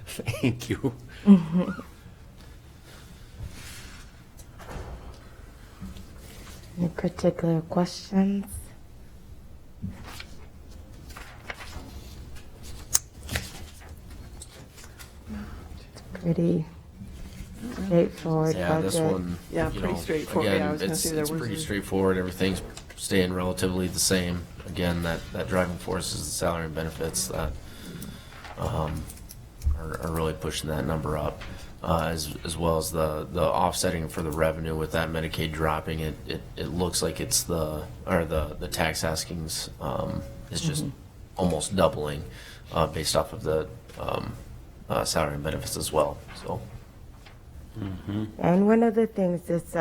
Thank you. Any particular questions? Pretty straightforward Yeah, this budget. one, Yeah, you pretty know, straightforward. Yeah, I again, was gonna it's say there pretty wasn't- straightforward. Everything's staying relatively the same. Again, that driving force is the salary and benefits that are are really pushing that number up, as well as the offsetting for the revenue with that Medicaid dropping. It looks like it's the tax askings is just almost doubling based off of the salary and benefits as well. So. And one of the things this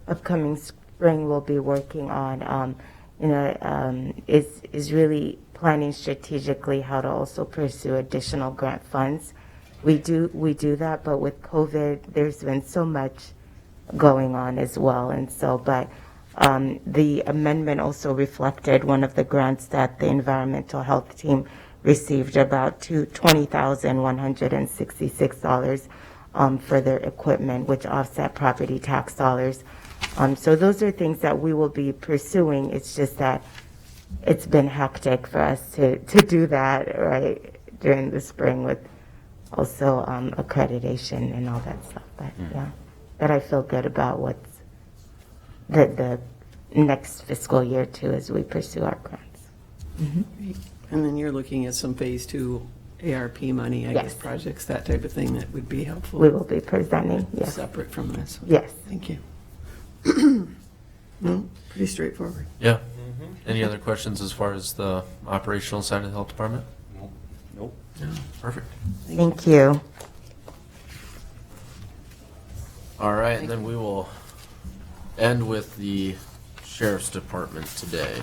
upcoming spring we'll be working on, is really planning strategically how to also pursue additional grant funds. We do that, but with COVID, there's been so much going on as well, and so, but the amendment also reflected one of the grants that the environmental health team received, about $20,166 for their equipment, which offset property tax dollars. So those are things that we will be pursuing. It's just that it's been hectic for us to do that, right, during the spring with also accreditation and all that stuff. But yeah, but I feel good about what's the next fiscal year too as we pursue our grants. And then you're looking at some phase 2 ARP money, I Yes. guess, projects, that type of thing that would be helpful. We will be presenting, yes. Separate from this. Yes. Thank you. No, pretty straightforward. Yeah. Any other questions as far as the operational side of the health department? Nope. Yeah, perfect. Thank you. All right, and then we will end with the sheriff's department today.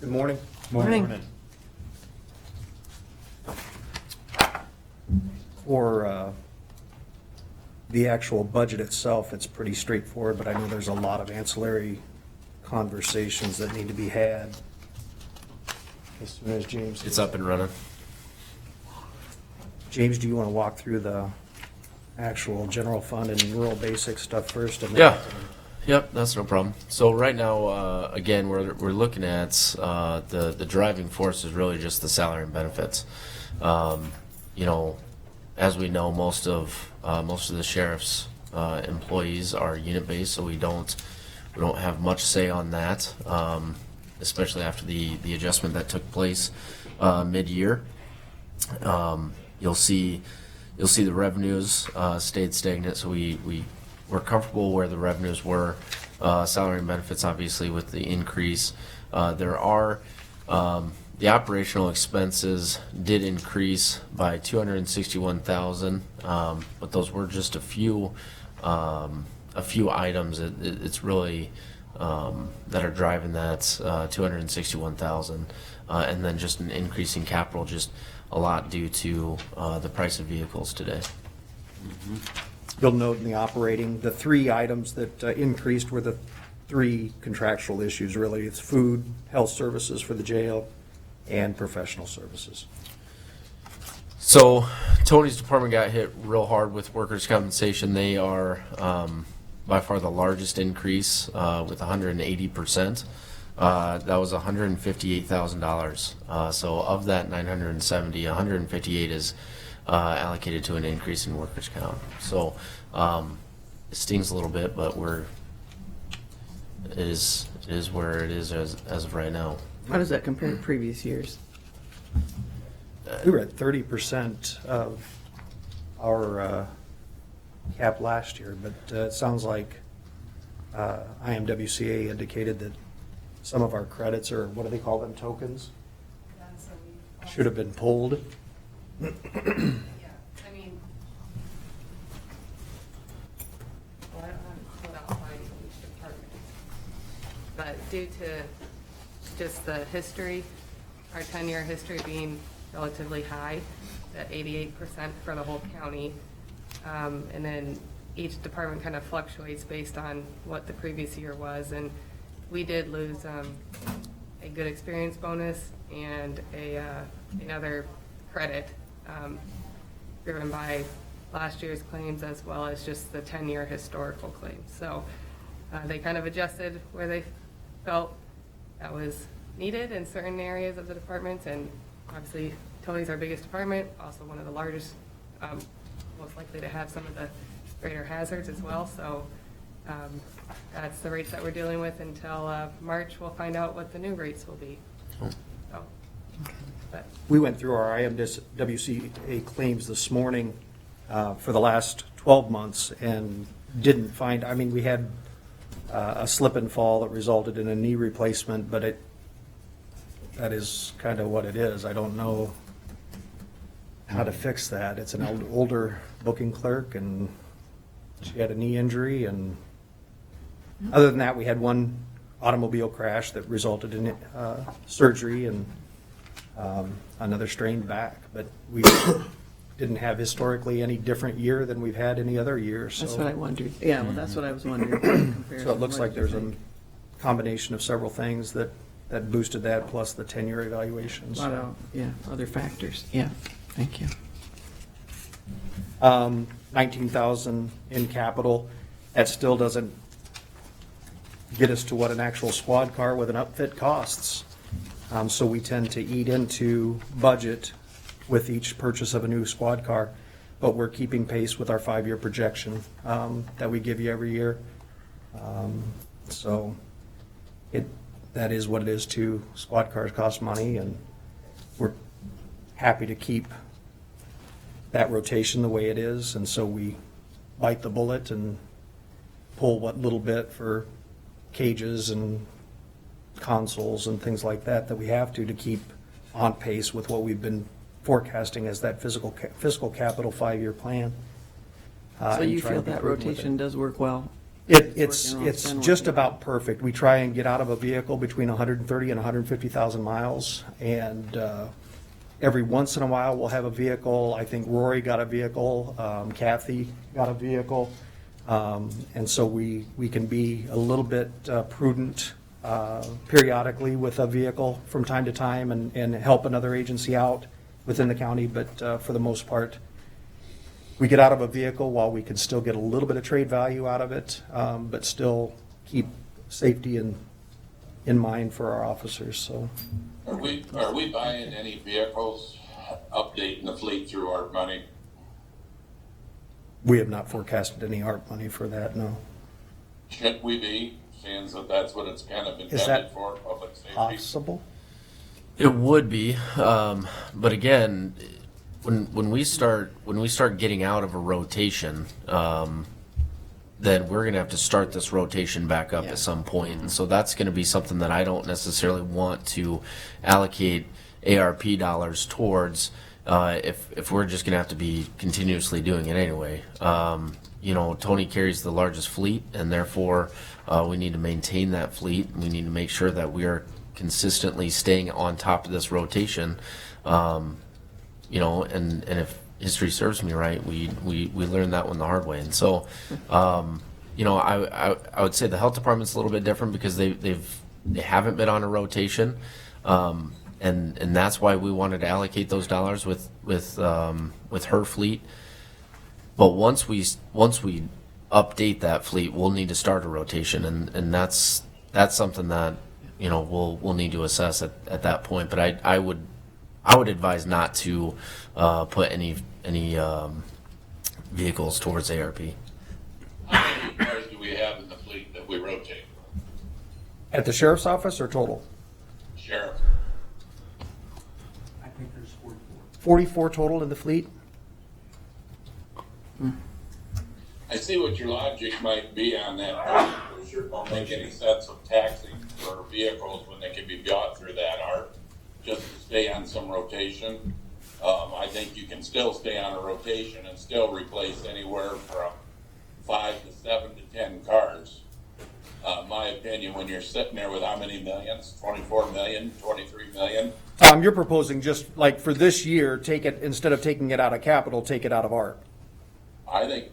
Good morning. Morning. For the actual budget itself, it's pretty straightforward, but I know there's a lot of ancillary conversations that need to be had. As soon as James. It's up and running. James, do you want to walk through the actual general fund and rural basic stuff first? And then- Yeah. Yep, that's no problem. So right now, again, we're looking at the driving force is really just the salary and benefits. As we know, most of the sheriff's employees are unit based, so we don't have much say on that, especially after the adjustment that took place mid-year. You'll see the revenues stayed stagnant, so we're comfortable where the revenues were. Salary and benefits, obviously, with the increase. There are the operational expenses did increase by $261,000, but those were just a few items. It's really that are driving that $261,000, and then just an increase in capital, just a lot due to the price of vehicles today. You'll note in the operating, the three items that increased were the three contractual issues, really. It's food, health services for the jail, and professional services. So Tony's department got hit real hard with workers' compensation. They are by far the largest increase with 180%. That was $158,000. So of that 970, 158 is allocated to an increase in workers' comp. So it stings a little bit, but it is where it is as of right now. How does that compare to previous years? We were at 30% of our cap last year, but it sounds like IMWCA indicated that some of our credits, or what do they call them, tokens, should have been pulled. Yeah, I mean, well, I don't have it pulled out by each department, but due to just the history, our 10-year history being relatively high, at 88% for the whole county, and then each department kind of fluctuates based on what the previous year was, and we did lose a good experience bonus and another credit driven by last year's claims as well as just the 10-year historical claims. So they kind of adjusted where they felt that was needed in certain areas of the departments, and obviously Tony's our biggest department, also one of the largest, most likely to have some of the greater hazards as well. So that's the rates that we're dealing with until March. We'll find out what the new rates will be. We went through our IMWCA claims this morning for the last 12 months and didn't find, I mean, we had a slip and fall that resulted in a knee replacement, but that is kind of what it is. I don't know how to fix that. It's an older booking clerk, and she had a knee injury, and other than that, we had one automobile crash that resulted in surgery and another strained back, but we didn't have historically any different year than we've had any other year. So That's what I wondered. Yeah, well, that's what I was wondering. So it looks like there's a combination of several things that boosted that, plus the 10-year evaluations. A lot of, yeah, other factors. Yeah, thank you. 19,000 in capital. That still doesn't get us to what an actual squad car with an upfit costs. So we tend to eat into budget with each purchase of a new squad car, but we're keeping pace with our 5-year projection that we give you every year. So that is what it is too. Squad cars cost money, and we're happy to keep that rotation the way it is, and so we bite the bullet and pull what little bit for cages and consoles and things like that we have to keep on pace with what we've been forecasting as that fiscal capital 5-year plan. So you feel that rotation does work well? It's just about perfect. We try and get out of a vehicle between 130 and 150,000 miles, and every once in a while we'll have a vehicle. I think Rory got a vehicle, Kathy got a vehicle, and so we can be a little bit prudent periodically with a vehicle from time to time and help another agency out within the county, but for the most part, we get out of a vehicle while we can still get a little bit of trade value out of it, but still keep safety in mind for our officers. So, Are we buying any vehicles, updating the fleet through our money? we have not forecasted any ARP money for that, no. Should we be, seeing that that's what it's kind of Is intended that for, public safety? possible? It would be, but again, when we start getting out of a rotation, then we're going to have to start this rotation back up at some point, and so that's going to be something that I don't necessarily want to allocate ARP dollars towards if we're just going to have to be continuously doing it anyway. You know, Tony carries the largest fleet, and therefore we need to maintain that fleet. We need to make sure that we are consistently staying on top of this rotation. You know, and if history serves me right, we learned that one the hard way. And so, you know, I would say the health department's a little bit different because they haven't been on a rotation, and that's why we wanted to allocate those dollars with her fleet. But once we update that fleet, we'll need to start a rotation, and that's something that, you know, we'll need to assess at that point. But I would advise not to put any vehicles towards ARP. How many cars do we have in the fleet that we rotate? At the sheriff's office or total? Sheriff? I think there's 44. 44 total in the fleet? I see what your logic might be on that. Don't make any sense of taxing for vehicles when they can be bought through that ARP, just to stay on some rotation. I think you can still stay on a rotation and still replace anywhere from 5 to 7 to 10 cars. My opinion, when you're sitting there with how many millions? 24 million, 23 million? You're proposing just like for this year, take it, instead of taking it out of capital, take it out of ARP. I think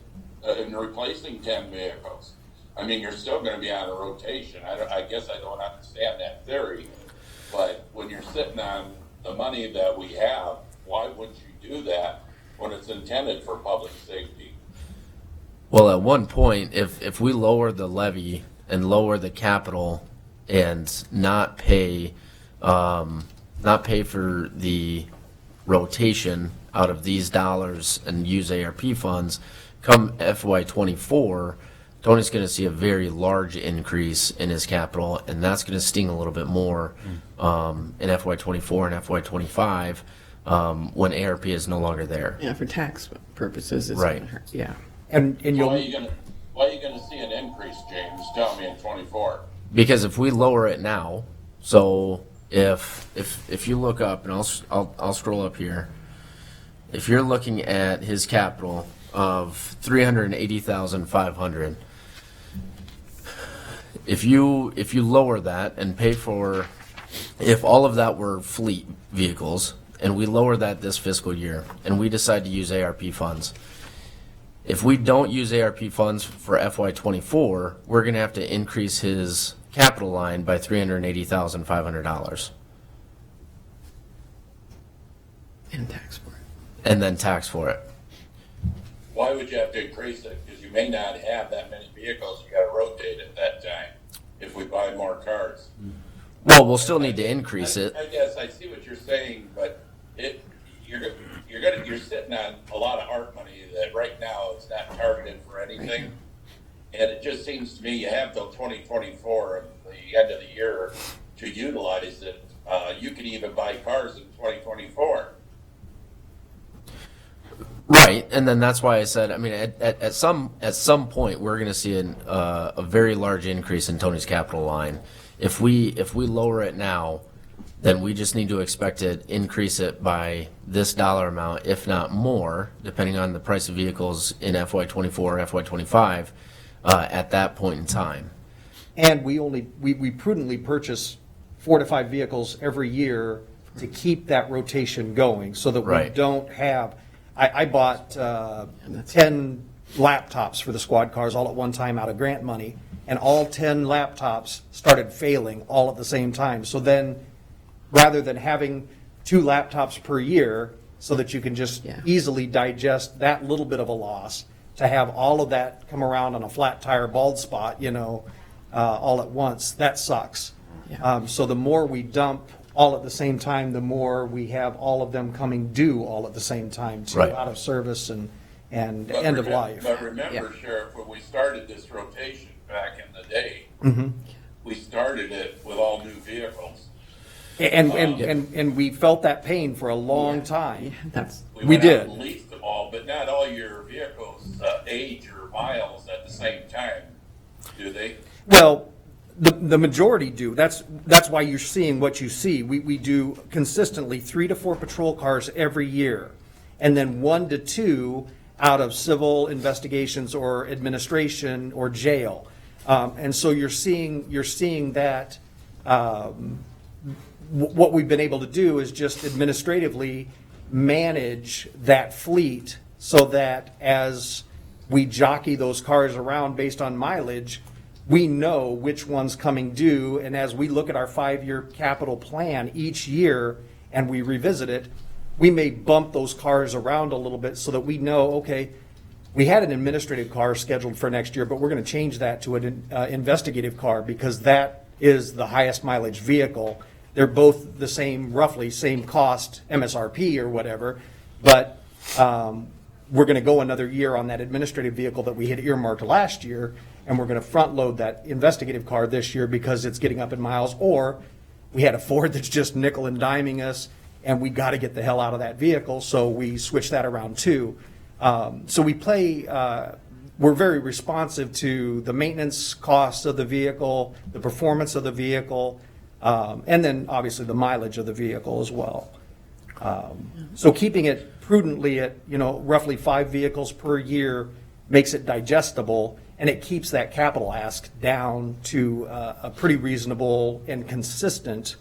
in replacing 10 vehicles, I mean, you're still going to be on a rotation. I guess I don't understand that theory, but when you're sitting on the money that we have, why wouldn't you do that when it's intended for public safety? Well, at one point, if we lower the levy and lower the capital and not pay for the rotation out of these dollars and use ARP funds, come FY24, Tony's going to see a very large increase in his capital, and that's going to sting a little bit more in FY24 and FY25 when ARP is no longer there. Yeah, for tax purposes, it's Right. gonna hurt. Yeah. And Why you'll, are you gonna see an increase, James? Tell me in 24. Because if we lower it now, so if you look up, and I'll scroll up here, if you're looking at his capital of 380,500, if you lower that and pay for, if all of that were fleet vehicles, and we lower that this fiscal year, and we decide to use ARP funds, if we don't use ARP funds for FY24, we're going to have to increase his capital line by $380,500. And tax for it. And then tax for it. Why would you have to increase it? Because you may not have that many vehicles. You gotta rotate at that time if we buy more cars. Well, we'll still need to increase it. I guess I see what you're saying, but you're sitting on a lot of art money that right now is not targeted for anything. And it just seems to me you have till 2024, the end of the year, to utilize it. You could even buy cars in 2024. Right, and then that's why I said, I mean, at some point, we're going to see a very large increase in Tony's capital line. If we lower it now, then we just need to expect to increase it by this dollar amount, if not more, depending on the price of vehicles in FY24 or FY25 at that point in time. and we prudently purchase 4 to 5 vehicles every year to keep that rotation going, so that we Right. don't have, I bought 10 laptops for the squad cars all at one time out of grant money, and all 10 laptops started failing all at the same time. So then, rather than having 2 laptops per year, so that you can just easily digest that little bit of a loss, to have all of that come around on a flat tire bald spot, all at once, that sucks. So the more we dump all at the same time, the more we have all of them coming due all at the same time, too, Right. out of service and But end of remem- life. But remember, Sheriff, when we started this rotation back in the day, Mhm. we started it with all new vehicles. And we felt that pain for a long time. We went out did. and leased them all, but not all your vehicles age or miles at the same time, do they? Well, the majority do. That's why you're seeing what you see. We do consistently 3 to 4 patrol cars every year, and then 1 to 2 out of civil investigations or administration or jail. And so you're seeing that. What we've been able to do is just administratively manage that fleet, so that as we jockey those cars around based on mileage, we know which one's coming due. And as we look at our 5-year capital plan each year and we revisit it, we may bump those cars around a little bit, so that we know, okay, we had an administrative car scheduled for next year, but we're going to change that to an investigative car, because that is the highest mileage vehicle. They're both the same, roughly same cost, MSRP or whatever, but we're going to go another year on that administrative vehicle that we had earmarked last year, and we're going to front load that investigative car this year because it's getting up in miles. Or we had a Ford that's just nickel and diming us, and we got to get the hell out of that vehicle, so we switched that around too. So we play, we're very responsive to the maintenance costs of the vehicle, the performance of the vehicle, and then obviously the mileage of the vehicle as well. So keeping it prudently at, roughly 5 vehicles per year makes it digestible, and it keeps that capital ask down to a pretty reasonable and consistent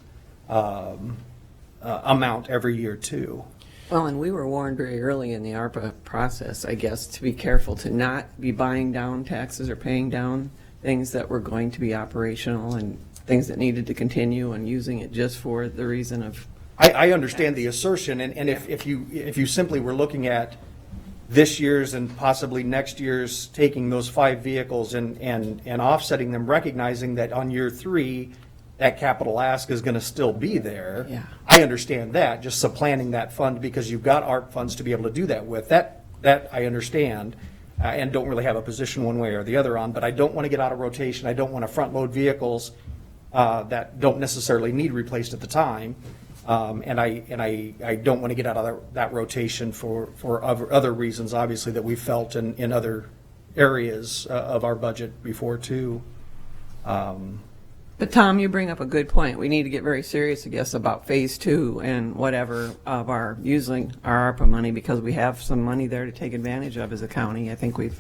amount every year too. Well, and we were warned very early in the ARPA process, I guess, to be careful to not be buying down taxes or paying down things that were going to be operational and things that needed to continue, and using it just for the reason of. I understand the assertion, and if you simply were looking at this year's and possibly next year's, taking those 5 vehicles and offsetting them, recognizing that on year 3, that capital ask is going to still be there. Yeah. I understand that, just supplanting that fund because you've got ARP funds to be able to do that with. That I understand. and don't really have a position one way or the other on, but I don't want to get out of rotation. I don't want to front-load vehicles that don't necessarily need replaced at the time. And I don't want to get out of that rotation for other reasons, obviously, that we felt in other areas of our budget before, too. But Tom, you bring up a good point. We need to get very serious, I guess, about phase 2 and whatever of our using our ARPA money, because we have some money there to take advantage of as a county. I think we've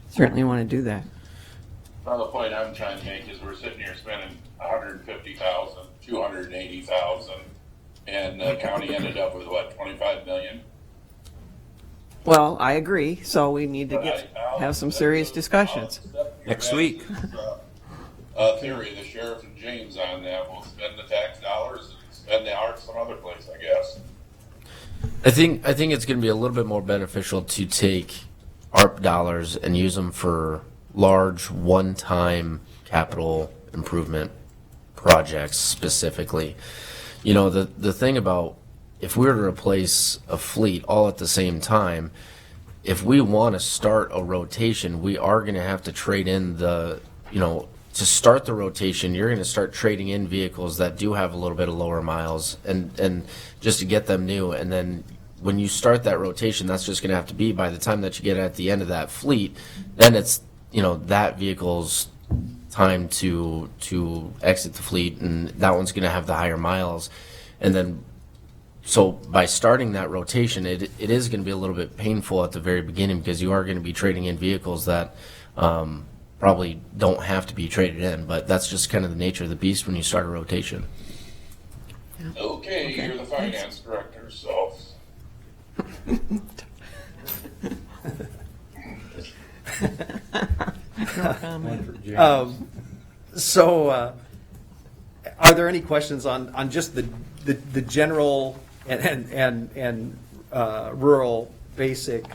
certainly want to do that. Well, the point I'm trying to make is we're sitting here spending $150,000, $280,000, and the county ended up with what, 25 million? Well, I agree. So we need to have some serious discussions. Next week. Theory, the sheriff and James on that will spend the tax dollars and spend the art some other place, I guess. I think it's going to be a little bit more beneficial to take ARP dollars and use them for large one-time capital improvement projects specifically. You know, the thing about if we were to replace a fleet all at the same time, if we want to start a rotation, we are going to have to trade in to start the rotation, you're going to start trading in vehicles that do have a little bit of lower miles and just to get them new. And then when you start that rotation, that's just going to have to be by the time that you get at the end of that fleet, then it's, that vehicle's time to exit the fleet, and that one's going to have the higher miles. And then, so by starting that rotation, it is going to be a little bit painful at the very beginning, because you are going to be trading in vehicles that probably don't have to be traded in, but that's just kind of the nature of the beast when you start a rotation. Okay, you're the finance director, so. Are there any questions on just the general and rural basic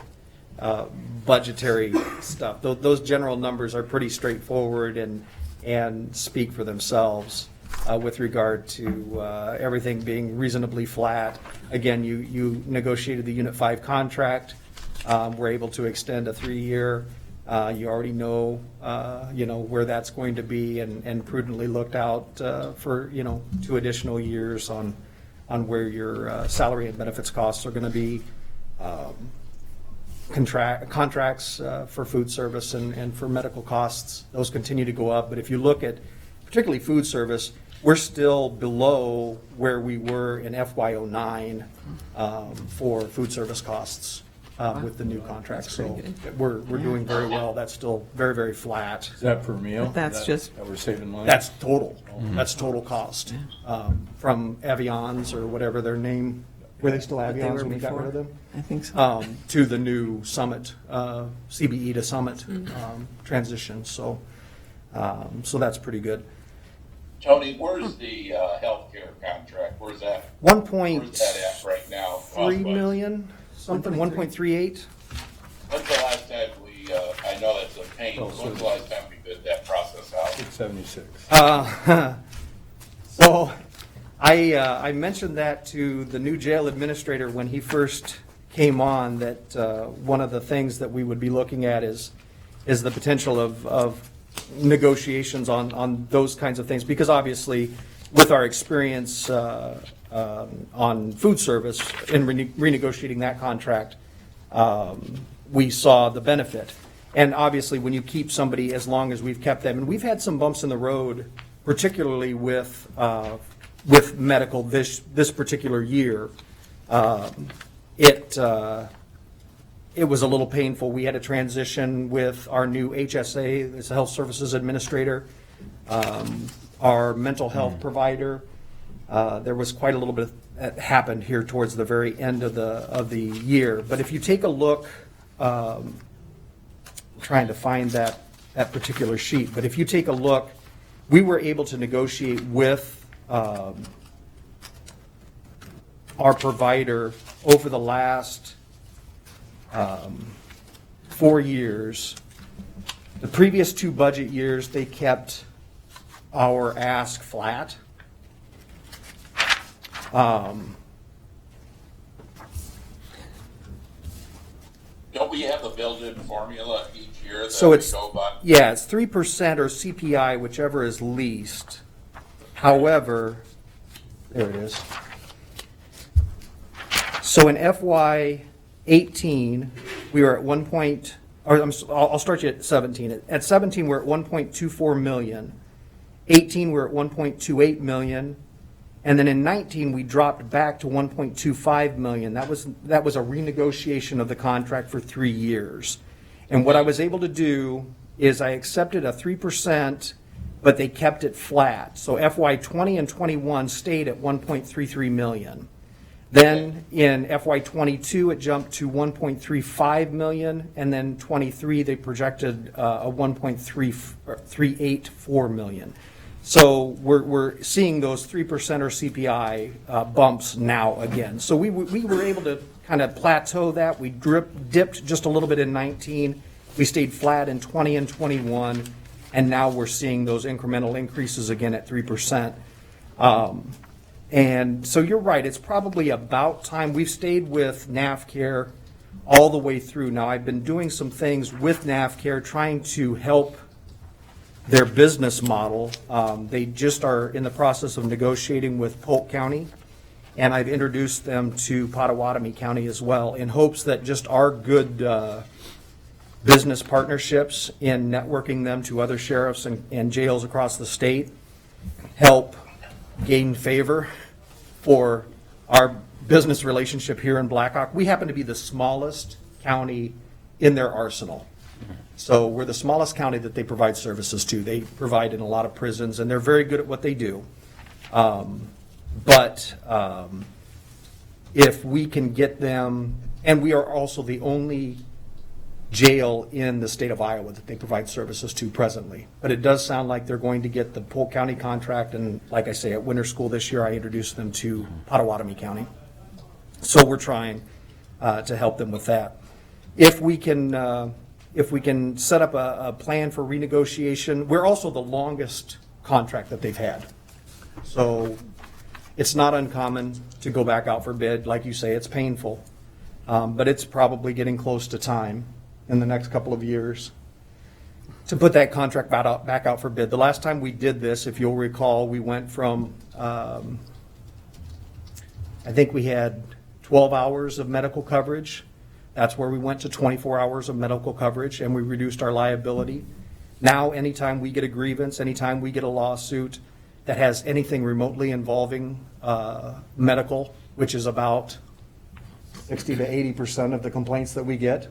budgetary stuff? Those general numbers are pretty straightforward and speak for themselves with regard to everything being reasonably flat. Again, you negotiated the Unit 5 contract. We're able to extend a 3-year. You already know, where that's going to be, and prudently looked out for 2 additional years on where your salary and benefits costs are going to be. Contracts for food service and for medical costs, those continue to go up. But if you look at particularly food service, we're still below where we were in FY09 for food service costs with the new contract. So we're doing very well. That's still very, very flat. Is that per meal? But that's just that we're saving money? That's total. Mm-hmm. That's total cost. From Avions or whatever their name. Were they still Avions when we got rid of them? I think so. To the new Summit, CBE to Summit transition. So that's pretty good. Tony, where's the healthcare contract? Where's that? Where's that at right now? 3 million, something, 1.38. When's the last time I know that's a pain, when's the last time we bid that process out? 676. So I mentioned that to the new jail administrator when he first came on, that one of the things that we would be looking at is the potential of negotiations on those kinds of things, because obviously with our experience on food service in renegotiating that contract, we saw the benefit. And obviously when you keep somebody as long as we've kept them, and we've had some bumps in the road, particularly with medical this particular year, it was a little painful. We had a transition with our new HSA, as a health services administrator, our mental health provider. There was quite a little bit that happened here towards the very end of the year. But if you take a look, trying to find that particular sheet, but if you take a look, we were able to negotiate with our provider over the last 4 years. The previous 2 budget years, they kept our ask flat. Don't we we have a built-in formula each year that So we it's, go by? yeah, it's 3% or CPI, whichever is least. However, there it is. So in FY 18, we were at I'll start you at 17. At 17, we're at 1.24 million. 18, we're at 1.28 million. And then in 19, we dropped back to 1.25 million. That was a renegotiation of the contract for 3 years. And what I was able to do is I accepted a 3%, but they kept it flat. So FY 20 and 21 stayed at 1.33 million. Then in FY 22, it jumped to 1.35 million, and then 23, they projected a 1.384 million. So we're seeing those 3% or CPI bumps now again. So we were able to kind of plateau that. We dipped just a little bit in 19. We stayed flat in 20 and 21, and now we're seeing those incremental increases again at 3%. And so you're right, it's probably about time. We've stayed with NAFCare all the way through. Now, I've been doing some things with NAFCare trying to help their business model. They just are in the process of negotiating with Polk County, and I've introduced them to Pottawatomie County as well in hopes that just our good business partnerships in networking them to other sheriffs and jails across the state help gain favor for our business relationship here in Blackhawk. We happen to be the smallest county in their arsenal. So we're the smallest county that they provide services to. They provide in a lot of prisons, and they're very good at what they do. But if we can get them, and we are also the only jail in the state of Iowa that they provide services to presently. But it does sound like they're going to get the Polk County contract, and like I say, at winter school this year, I introduced them to Pottawatomie County. So we're trying to help them with that. If we can set up a plan for renegotiation, we're also the longest contract that they've had. So it's not uncommon to go back out for bid. Like you say, it's painful, but it's probably getting close to time in the next couple of years to put that contract back out for bid. The last time we did this, if you'll recall, we went from, I think we had 12 hours of medical coverage. That's where we went to 24 hours of medical coverage, and we reduced our liability. Now, anytime we get a grievance, anytime we get a lawsuit that has anything remotely involving medical, which is about 60 to 80% of the complaints that we get,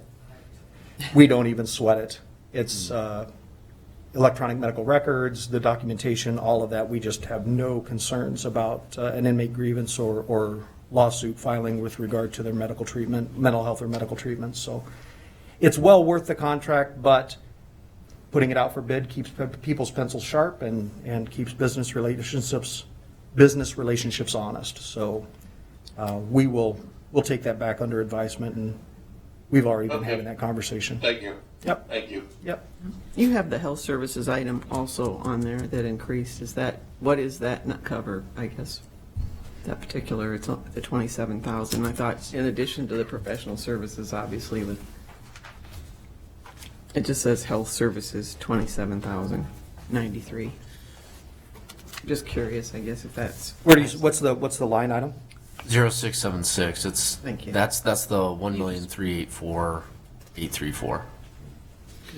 we don't even sweat it. It's electronic medical records, the documentation, all of that. We just have no concerns about an inmate grievance or lawsuit filing with regard to their medical treatment, mental health or medical treatment. So it's well worth the contract, but putting it out for bid keeps people's pencils sharp and keeps business relationships honest. So we'll take that back under advisement, and we've already been having that conversation. Thank you. Yep. Thank you. Yep. You have the health services item also on there that increased. What is that not cover, I guess? That particular, it's the 27,000. I thought in addition to the professional services, obviously, it just says health services, 27,093. Just curious, I guess, if that's. What's the line item? 0676. Thank you. That's the 1,384,834.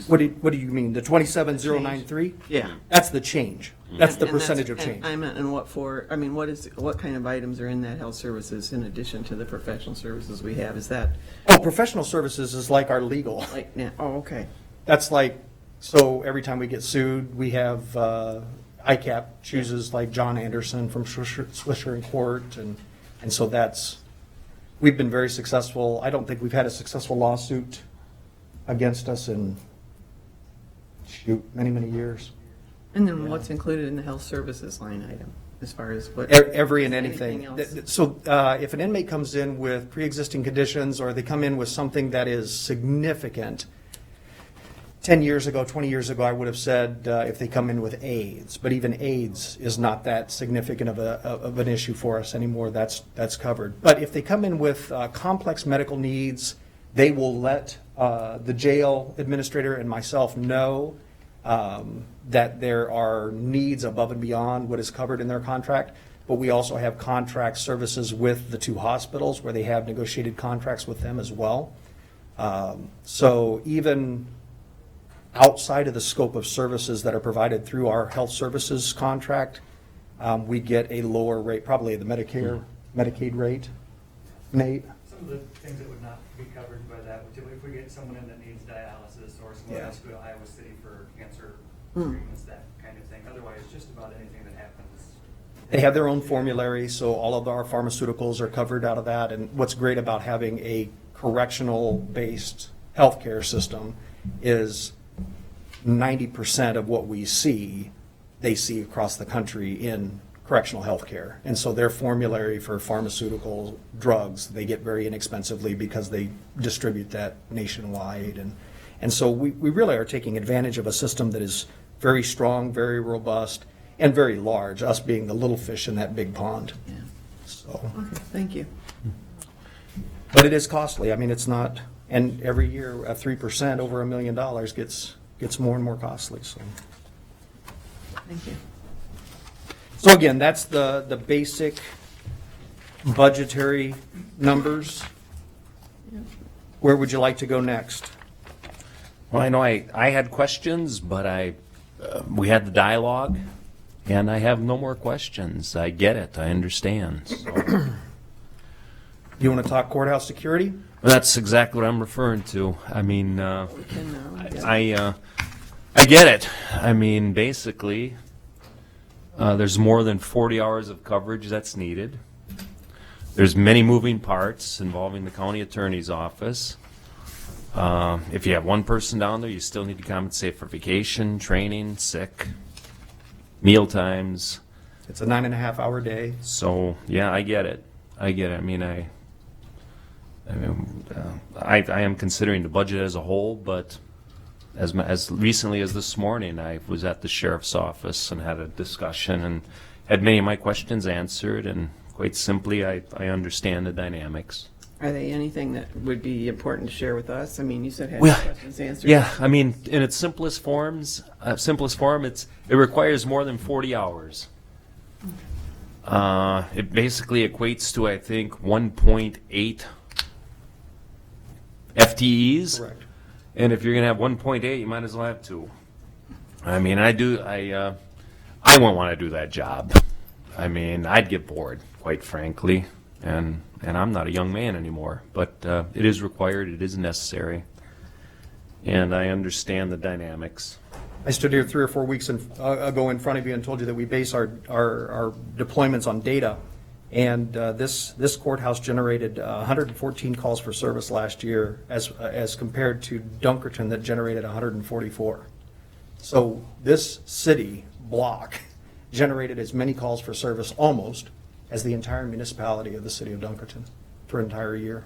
What do you mean? The 27,093? Yeah. That's the change. That's the And percentage of change. I meant, and what kind of items are in that health services in addition to the professional services we have? Is that Oh, professional services is like our legal. like, yeah, oh, okay. That's like, so every time we get sued, we have, ICAP chooses like John Anderson from Swisher and Court, and so we've been very successful. I don't think we've had a successful lawsuit against us in, many, many years. And then what's included in the health services line item as far as what? Every and anything. Anything else? So if an inmate comes in with pre-existing conditions, or they come in with something that is significant, 10 years ago, 20 years ago, I would have said if they come in with AIDS, but even AIDS is not that significant of an issue for us anymore. That's covered. But if they come in with complex medical needs, they will let the jail administrator and myself know that there are needs above and beyond what is covered in their contract, but we also have contract services with the two hospitals where they have negotiated contracts with them as well. So even outside of the scope of services that are provided through our health services contract, we get a lower rate, probably the Medicaid rate. Nate? Some of the things that would not be covered by that, if we get someone in that needs dialysis or someone has to go to Iowa City for cancer treatments, that kind of thing. Otherwise, just about anything that happens. They have their own formulary, so all of our pharmaceuticals are covered out of that. And what's great about having a correctional-based healthcare system is 90% of what we see, they see across the country in correctional healthcare. And so their formulary for pharmaceutical drugs, they get very inexpensively because they distribute that nationwide. And so we really are taking advantage of a system that is very strong, very robust, and very large, us being the little fish in that big pond. Yeah. So. Okay, thank you. But it is costly. I mean, it's not, and every year, 3% over $1 million gets more and more costly, so. Thank you. So again, that's the basic budgetary numbers. Where would you like to go next? Well, I know I had questions, but we had the dialogue, and I have no more questions. I get it. I understand. So. You want to talk courthouse security? Well, that's exactly what I'm referring to. I mean, We can now. I get it. I mean, basically, there's more than 40 hours of coverage that's needed. There's many moving parts involving the county attorney's office. If you have one person down there, you still need to compensate for vacation, training, sick, meal times. It's a 9.5-hour day. So, yeah, I get it. I mean, I am considering the budget as a whole, but as recently as this morning, I was at the sheriff's office and had a discussion and had many of my questions answered, and quite simply, I understand the dynamics. Are they anything that would be important to share with us? I mean, you said had Well, questions answered. Yeah, I mean, in its simplest form, it requires more than 40 hours. It basically equates to, I think, 1.8 FTEs. Correct. And if you're going to have 1.8, you might as well have 2. I mean, I wouldn't want to do that job. I mean, I'd get bored, quite frankly. And I'm not a young man anymore. But it is required. It is necessary. And I understand the dynamics. I stood here 3 or 4 weeks ago in front of you and told you that we base our deployments on data. And this courthouse generated 114 calls for service last year as compared to Dunkerton that generated 144. So this city block generated as many calls for service almost as the entire municipality of the city of Dunkerton for an entire year.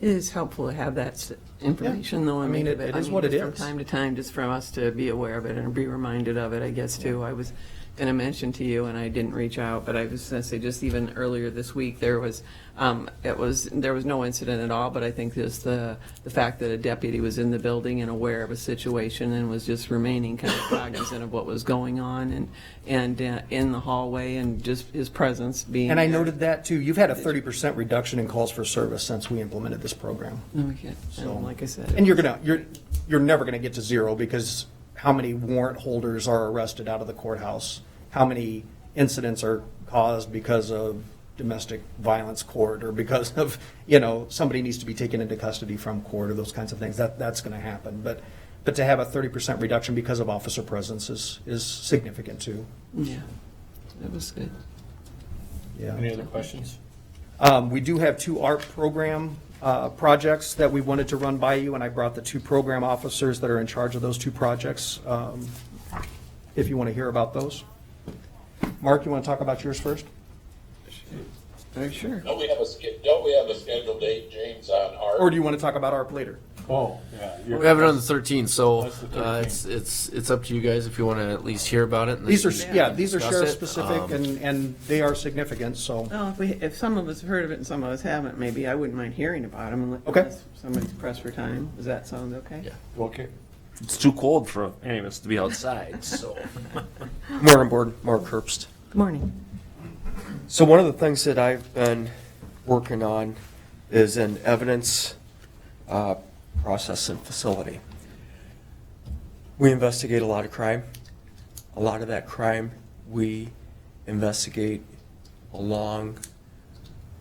It is helpful to have that information, though. I mean, it is what it just is. From time to time, just for us to be aware of it and be reminded of it, I guess, too. I was going to mention to you, and I didn't reach out, but I was going to say just even earlier this week, there was no incident at all, but I think just the fact that a deputy was in the building and aware of a situation and was just remaining kind of cognizant of what was going on and in the hallway and just his presence being And I there. noted that too. You've had a 30% reduction in calls for service since we implemented this program. No, we can't. So, Like I said. and you're never gonna get to zero because how many warrant holders are arrested out of the courthouse? How many incidents are caused because of domestic violence court or because of, somebody needs to be taken into custody from court or those kinds of things. That's going to happen. But to have a 30% reduction because of officer presence is significant too. Yeah, that was good. Yeah. Any other questions? We do have 2 art program projects that we wanted to run by you, and I brought the 2 program officers that are in charge of those 2 projects, if you want to hear about those. Mark, you want to talk about yours first? Sure. Don't we have a scheduled date, James, on art? Or do you want to talk about ARP later? Oh, yeah. We have it on the 13th, so That's the 13th. it's up to you guys if you want to at least hear about it. And These are, then yeah, these are discuss sheriff it. specific and they are significant, so. Well, if some of us have heard of it and some of us haven't, maybe I wouldn't mind hearing about them Okay. unless somebody's pressed for time. Does that sound okay? Yeah. Okay. It's too cold for any of us to be outside, so. Morning, Board. Mark Herbst. Good morning. So one of the things that I've been working on is an evidence process and facility. We investigate a lot of crime. A lot of that crime we investigate along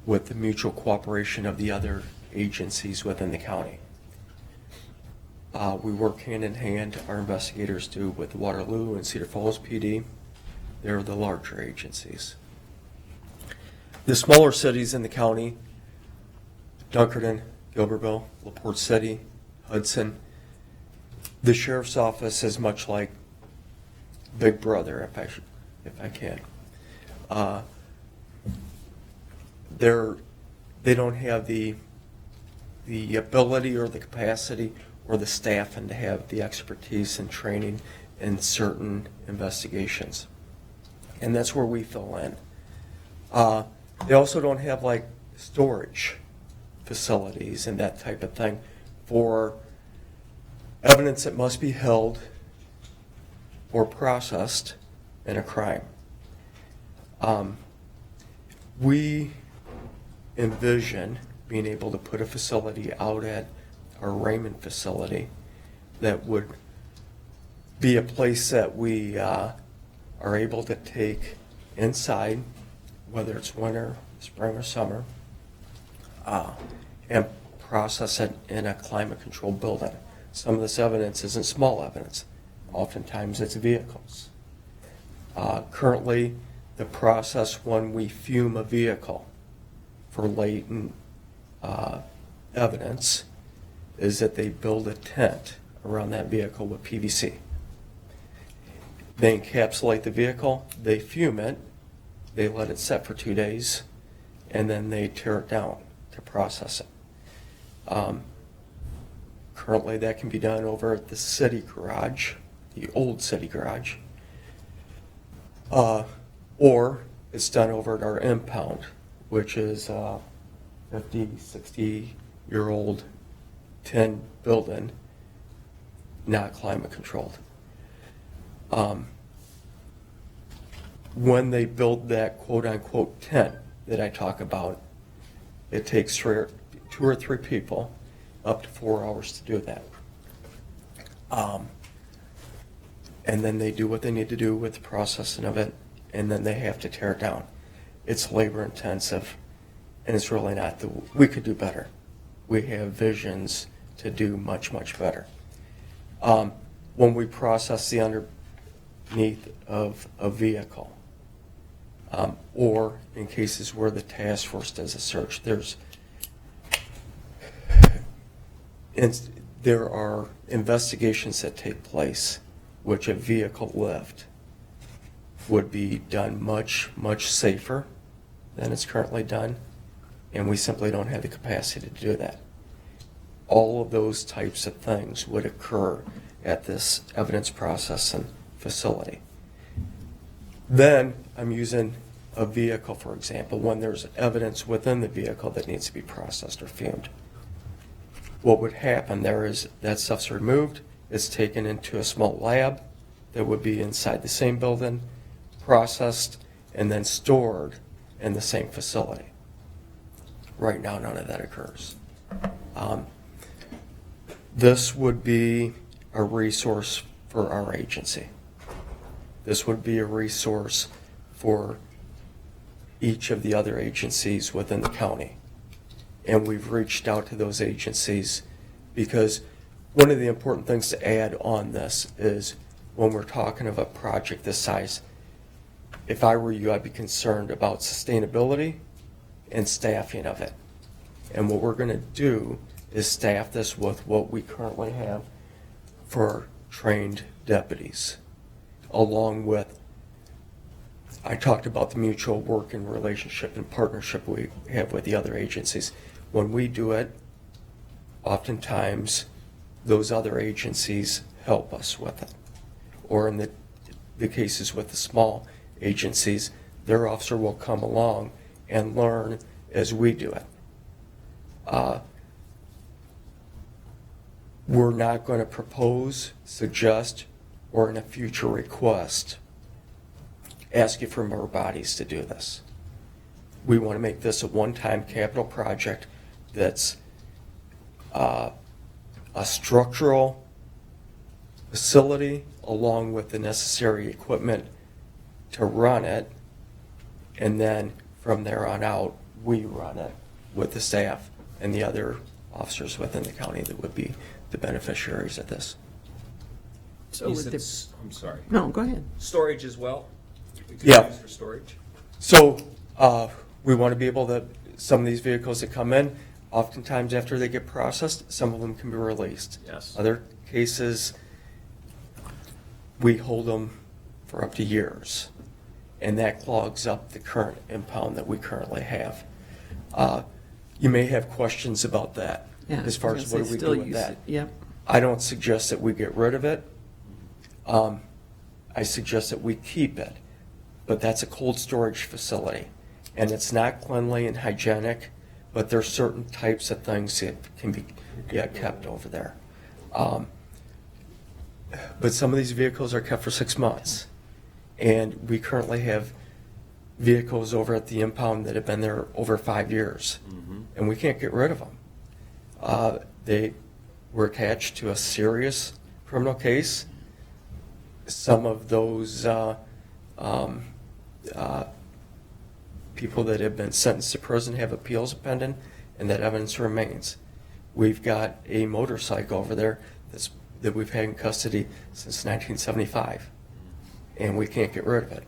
with the mutual cooperation of the other agencies within the county. We work hand in hand, our investigators do, with Waterloo and Cedar Falls PD. They're the larger agencies. The smaller cities in the county, Dunkerton, Gilbertville, LaPorte City, Hudson, the sheriff's office is much like Big Brother, if I can. They don't have the ability or the capacity or the staffing to have the expertise and training in certain investigations. And that's where we fill in. They also don't have like storage facilities and that type of thing for evidence that must be held or processed in a crime. We envision being able to put a facility out at our Raymond facility that would be a place that we are able to take inside, whether it's winter, spring, or summer, and process it in a climate-controlled building. Some of this evidence isn't small evidence. Oftentimes it's vehicles. Currently, the process when we fume a vehicle for latent evidence is that they build a tent around that vehicle with PVC. They encapsulate the vehicle, they fume it, they let it set for 2 days, and then they tear it down to process it. Currently, that can be done over at the city garage, the old city garage, or it's done over at our impound, which is a 50, 60-year-old tin building, not climate controlled. When they build that quote-unquote tent that I talk about, it takes 2 or 3 people up to 4 hours to do that. And then they do what they need to do with the processing of it, and then they have to tear it down. It's labor intensive, and it's really not. We could do better. We have visions to do much, much better. When we process the underneath of a vehicle, or in cases where the task force does a search, there are investigations that take place which a vehicle lift would be done much, much safer than it's currently done, and we simply don't have the capacity to do that. All of those types of things would occur at this evidence processing facility. Then I'm using a vehicle, for example, when there's evidence within the vehicle that needs to be processed or fumed. What would happen there is that stuff's removed, it's taken into a small lab that would be inside the same building, processed, and then stored in the same facility. Right now, none of that occurs. This would be a resource for our agency. This would be a resource for each of the other agencies within the county. And we've reached out to those agencies because one of the important things to add on this is when we're talking of a project this size, if I were you, I'd be concerned about sustainability and staffing of it. And what we're going to do is staff this with what we currently have for trained deputies, along with, I talked about the mutual working relationship and partnership we have with the other agencies. When we do it, oftentimes those other agencies help us with it. Or in the cases with the small agencies, their officer will come along and learn as we do it. We're not going to propose, suggest, or in a future request ask you for more bodies to do this. We want to make this a one-time capital project that's a structural facility along with the necessary equipment to run it, and then from there on out, we run it with the staff and the other officers within the county that would be the beneficiaries of this. So You with said the- I'm sorry. No, go ahead. Storage as well? We could Yeah. use for storage? So we want to be able to, some of these vehicles that come in, oftentimes after they get processed, some of them can be released. Yes. Other cases, we hold them for up to years, and that clogs up the current impound that we currently have. You may have questions about that, Yeah, as far I was as gonna what do say we still do with use that. it, yep. I don't suggest that we get rid of it. I suggest that we keep it, but that's a cold storage facility, and it's not cleanly and hygienic, but there's certain types of things that can be kept over there. But some of these vehicles are kept for 6 months, and we currently have vehicles over at the impound that have been there over 5 years, and we can't get rid of them. They were attached to a serious criminal case. Some of those people that have been sentenced to prison have appeals pending, and that evidence remains. We've got a motorcycle over there that we've had in custody since 1975, and we can't get rid of it.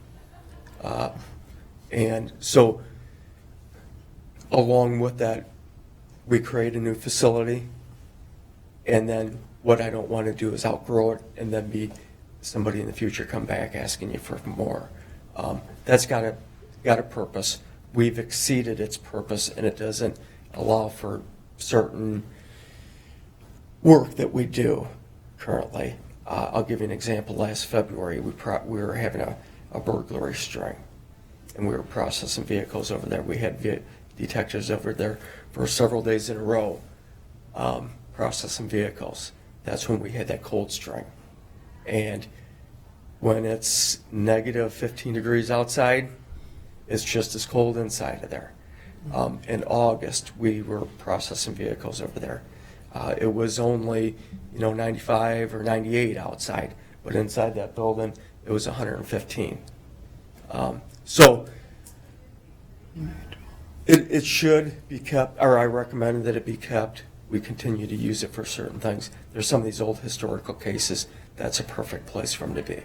And so, along with that, we create a new facility, and then what I don't want to do is outgrow it and then be somebody in the future come back asking you for more. That's got a purpose. We've exceeded its purpose, and it doesn't allow for certain work that we do currently. I'll give you an example. Last February, we were having a burglary string, and we were processing vehicles over there. We had detectives over there for several days in a row processing vehicles. That's when we had that cold string. And when it's negative 15 degrees outside, it's just as cold inside of there. In August, we were processing vehicles over there. It was only, 95 or 98 outside, but inside that building, it was 115. So it should be kept, or I recommend that it be kept. We continue to use it for certain things. There's some of these old historical cases. That's a perfect place for them to be.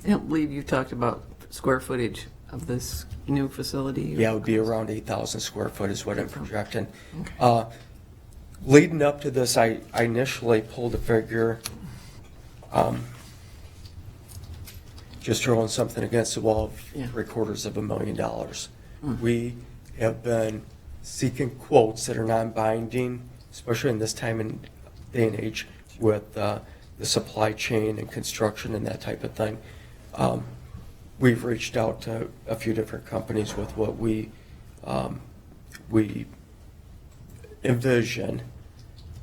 I don't believe you talked about square footage of this new facility. Yeah, it would be around 8,000 square foot is what I'm projecting. Leading up to this, I initially pulled a figure, just throwing something against the wall of $750,000. We have been seeking quotes that are non-binding, especially in this time and day and age with the supply chain and construction and that type of thing. We've reached out to a few different companies with what we envision,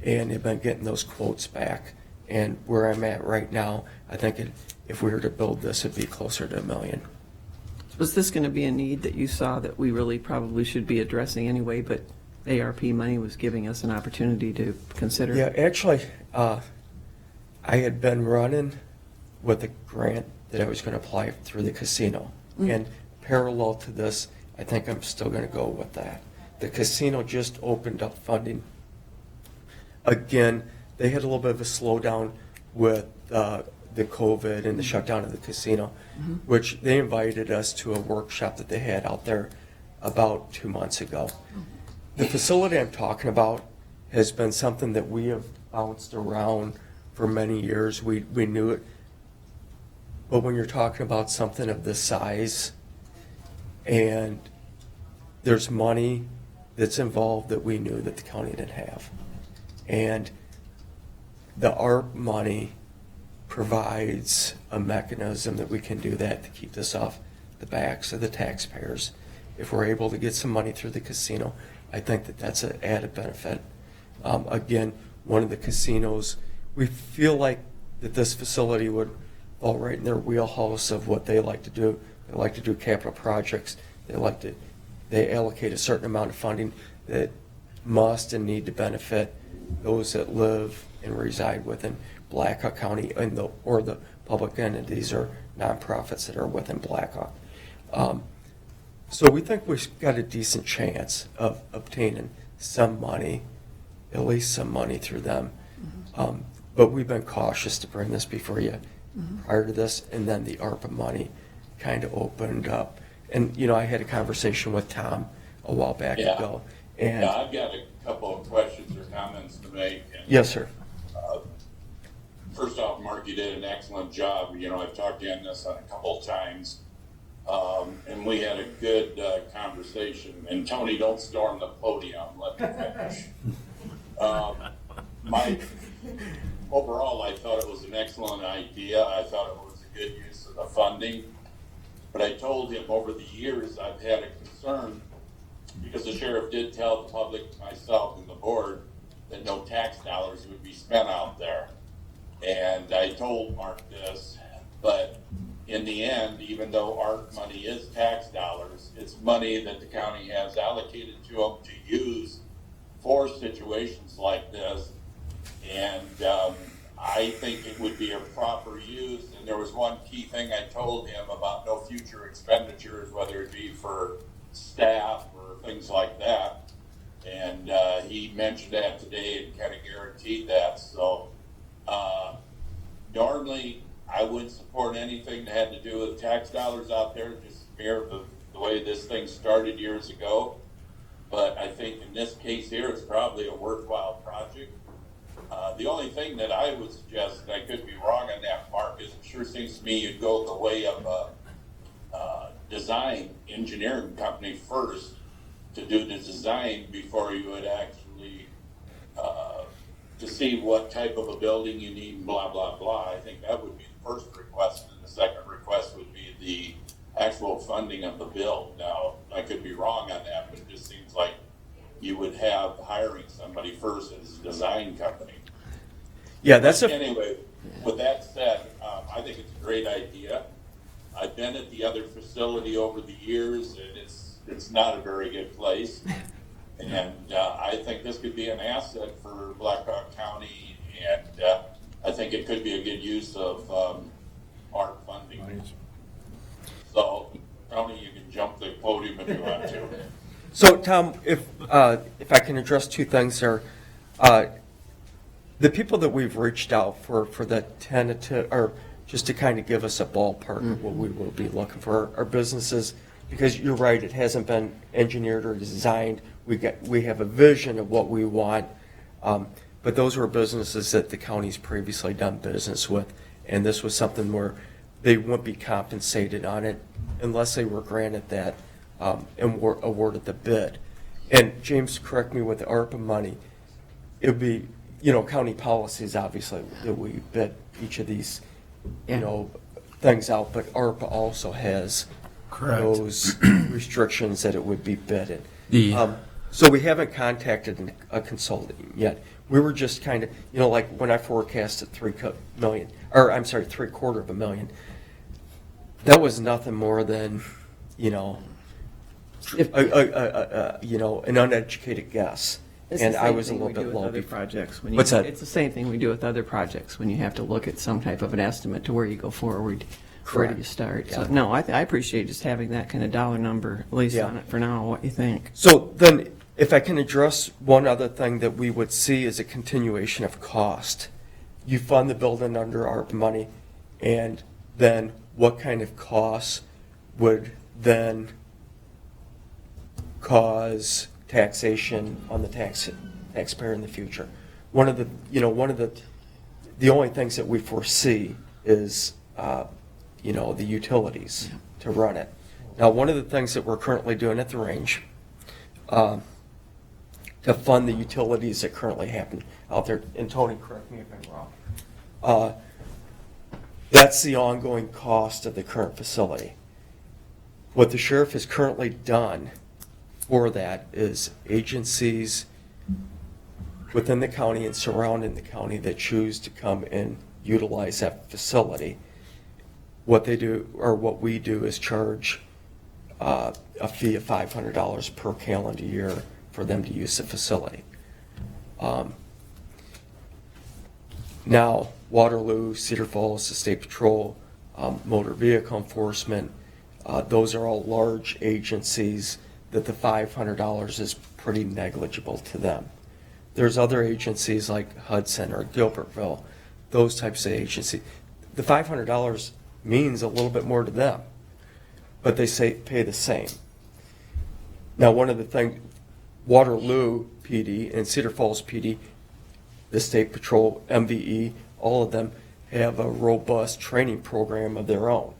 and have been getting those quotes back. And where I'm at right now, I think if we were to build this, it'd be closer to $1 million. Was this going to be a need that you saw that we really probably should be addressing anyway, but ARP money was giving us an opportunity to consider? Yeah, actually, I had been running with a grant that I was going to apply through the casino. And parallel to this, I think I'm still going to go with that. The casino just opened up funding. Again, they had a little bit of a slowdown with the COVID and the shutdown of the casino, which they invited us to a workshop that they had out there about 2 months ago. The facility I'm talking about has been something that we have bounced around for many years. We knew it. But when you're talking about something of this size and there's money that's involved that we knew that the county didn't have. And the ARP money provides a mechanism that we can do that to keep this off the backs of the taxpayers. If we're able to get some money through the casino, I think that that's an added benefit. Again, one of the casinos, we feel like that this facility would fall right in their wheelhouse of what they like to do. They like to do capital projects. They allocate a certain amount of funding that must and need to benefit those that live and reside within Blackhawk County or the public entities or nonprofits that are within Blackhawk. So we think we've got a decent chance of obtaining some money, at least some money through them. But we've been cautious to bring this before you prior to this, and then the ARPA money kind of opened up. And, you know, I had a conversation with Tom a while back ago. And Yeah, I've got a couple of questions or comments to make. And, yes, sir. First off, Mark, you did an excellent job. You know, I've talked to you on this a couple of times. And we had a good conversation. And Tony, don't storm the podium. Let me finish. Overall, I thought it was an excellent idea. I thought it was a good use of the funding. But I told him over the years I've had a concern because the sheriff did tell the public, myself, and the board that no tax dollars would be spent out there. And I told Mark this, but in the end, even though ARP money is tax dollars, it's money that the county has allocated to them to use for situations like this. And I think it would be a proper use. And there was one key thing I told him about no future expenditures, whether it be for staff or things like that. And he mentioned that today and kind of guaranteed that. So normally I wouldn't support anything that had to do with tax dollars out there, just mere of the way this thing started years ago. But I think in this case here, it's probably a worthwhile project. The only thing that I would suggest, and I could be wrong on that, Mark, is it sure seems to me you'd go the way of a design engineering company first to do the design before you would actually to see what type of a building you need and blah, blah, blah. I think that would be the first request, and the second request would be the actual funding of the build. Now, I could be wrong on that, but it just seems like you would have hiring somebody first as a design company. Yeah, that's Anyway, with that said, I think it's a great idea. I've been at the other facility over the years, and it's not a very good place. And I think this could be an asset for Blackhawk County, and I think it could be a good use of ARP funding. So, Tony, you can jump the podium if you want to. So, Tom, if I can address two things there. The people that we've reached out for the tentative, or just to kind of give us a ballpark of what we will be looking for, are businesses, because you're right, it hasn't been engineered or designed. We have a vision of what we want, but those were businesses that the county's previously done business with, and this was something where they wouldn't be compensated on it unless they were granted that and were awarded the bid. And James, correct me with the ARPA money, it would be, you know, county policies, obviously, that we bid each of these, you know, things out, but ARPA also has those restrictions that it would be bidded. So we haven't contacted a consultant yet. We were just kind of, you know, like when I forecasted $750,000, that was nothing more than, you know, an uneducated guess. And I was a little bit low. What's that? It's the same thing we do with other projects when you have to look at some type of an estimate to where you go forward. Where do you start? Yeah. So, no, I appreciate just having that kind of dollar number, at least on it for now, what you think. So then, if I can address one other thing that we would see is a continuation of cost. You fund the building under ARP money, and then what kind of costs would then cause taxation on the taxpayer in the future? One of the only things that we foresee is the utilities to run it. Now, one of the things that we're currently doing at the range, to fund the utilities that currently happen out there. And Tony, correct me if I'm wrong. That's the ongoing cost of the current facility. What the sheriff has currently done for that is agencies within the county and surrounding the county that choose to come and utilize that facility. What they do, or what we do, is charge a fee of $500 per calendar year for them to use the facility. Now, Waterloo, Cedar Falls, the State Patrol, Motor Vehicle Enforcement, those are all large agencies that the $500 is pretty negligible to them. There's other agencies like Hudson or Gilbertville, those types of agencies. The $500 means a little bit more to them, but they say pay the same. Now, one of the things, Waterloo PD and Cedar Falls PD, the State Patrol, MVE, all of them have a robust training program of their own,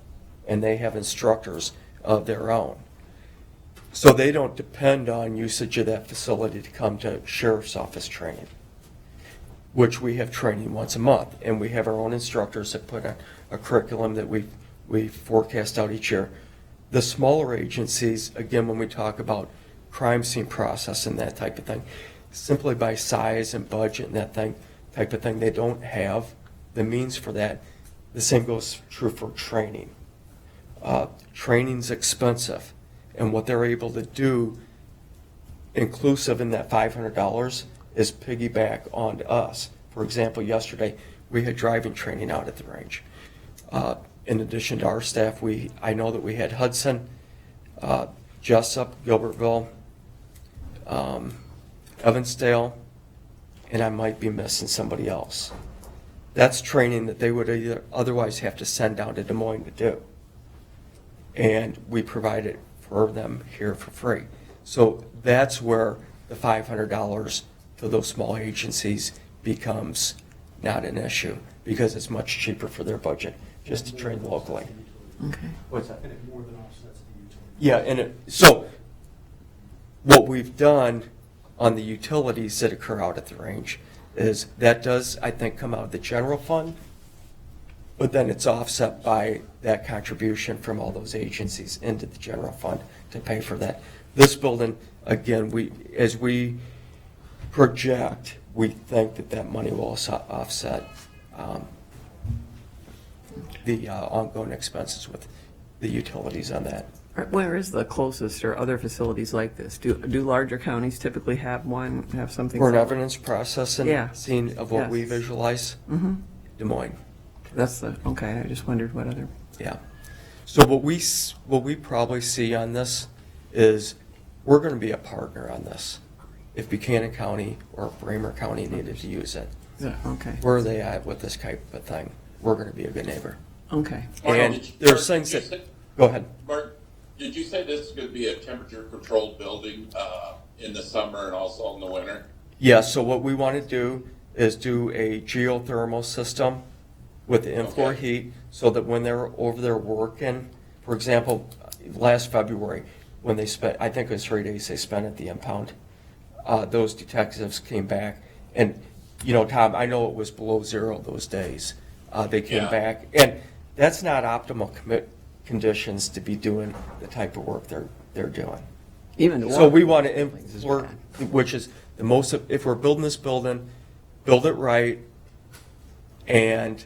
and they have instructors of their own. So they don't depend on usage of that facility to come to sheriff's office training, which we have training once a month, and we have our own instructors that put a curriculum that we forecast out each year. The smaller agencies, again, when we talk about crime scene process and that type of thing, simply by size and budget and that type of thing, they don't have the means for that. The same goes true for training. Training's expensive, and what they're able to do, inclusive in that $500, is piggyback onto us. For example, yesterday we had driving training out at the range. In addition to our staff, I know that we had Hudson, Jessup, Gilbertville, Evansdale, and I might be missing somebody else. That's training that they would either otherwise have to send down to Des Moines to do. And we provide it for them here for free. So that's where the $500 to those small agencies becomes not an issue, because it's much cheaper for their budget just to train locally. Okay. What's that? And it more than offsets the utility. Yeah, and so what we've done on the utilities that occur out at the range is that does, I think, come out of the general fund, but then it's offset by that contribution from all those agencies into the general fund to pay for that. This building, again, as we project, we think that money will also offset the ongoing expenses with the utilities on that. Where is the closest or other facilities like this? Do larger counties typically have something? For an similar? evidence processing scene of what we visualize, Des Moines. That's okay. I just wondered what other. Yeah. So what we probably see on this is we're going to be a partner on this. If Buchanan County or Bramer County needed to use it, okay. Where are they at with this type of thing? We're going to be a good neighbor. Okay. And there's things that. Go ahead. Mark, did you say this is going to be a temperature-controlled building in the summer and also in the winter? Yeah. So what we want to do is do a geothermal system with the in-floor heat, so that when they're over there working, for example, last February, when they spent, I think it was 3 days they spent at the impound, those detectives came back, and, Tom, I know it was below zero those days. They came back, and that's not optimal conditions to be doing the type of work they're doing. So we want to work, which is the most, if we're building this building, build it right, and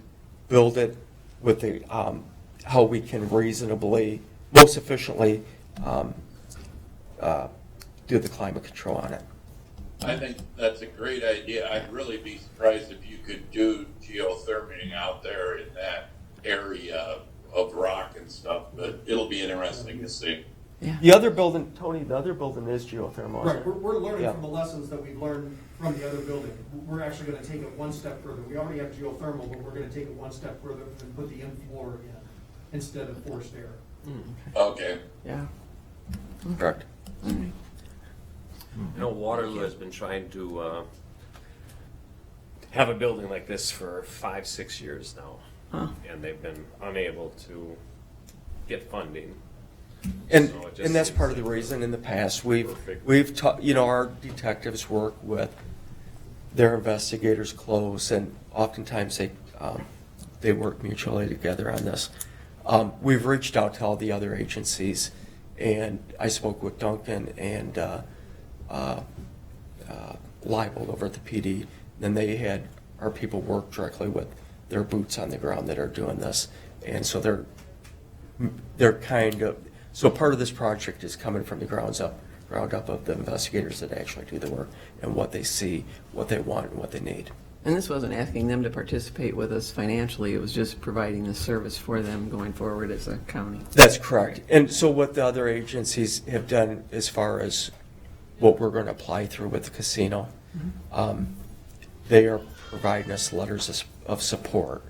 build it with the how we can reasonably, most efficiently do the climate control on it. I think that's a great idea. I'd really be surprised if you could do geotherming out there in that area of rock and stuff, but it'll be interesting to see. Yeah. The other building, Tony, the other building is geothermal. Right, we're learning from the lessons that we've learned from the other building. We're actually gonna take it one step further. We already have geothermal, but we're gonna take it one step further and put the in-floor in instead of forced air. Okay. Yeah. Correct. I know Waterloo has been trying to have a building like this for 5-6 years now, and they've been unable to get funding. And, So it just and that's seems part of the like reason in the past, perfect. we've taught, our detectives work with their investigators close, and oftentimes they work mutually together on this. We've reached out to all the other agencies, and I spoke with Duncan and Leibold over at the PD. Then they had our people work directly with their boots on the ground that are doing this, and so they're kind of, so part of this project is coming from the ground up of the investigators that actually do the work and what they see, what they want, and what they need. And this wasn't asking them to participate with us financially, it was just providing the service for them going forward as a county. That's correct. And so what the other agencies have done as far as what we're going to apply through with the casino, they are providing us letters of support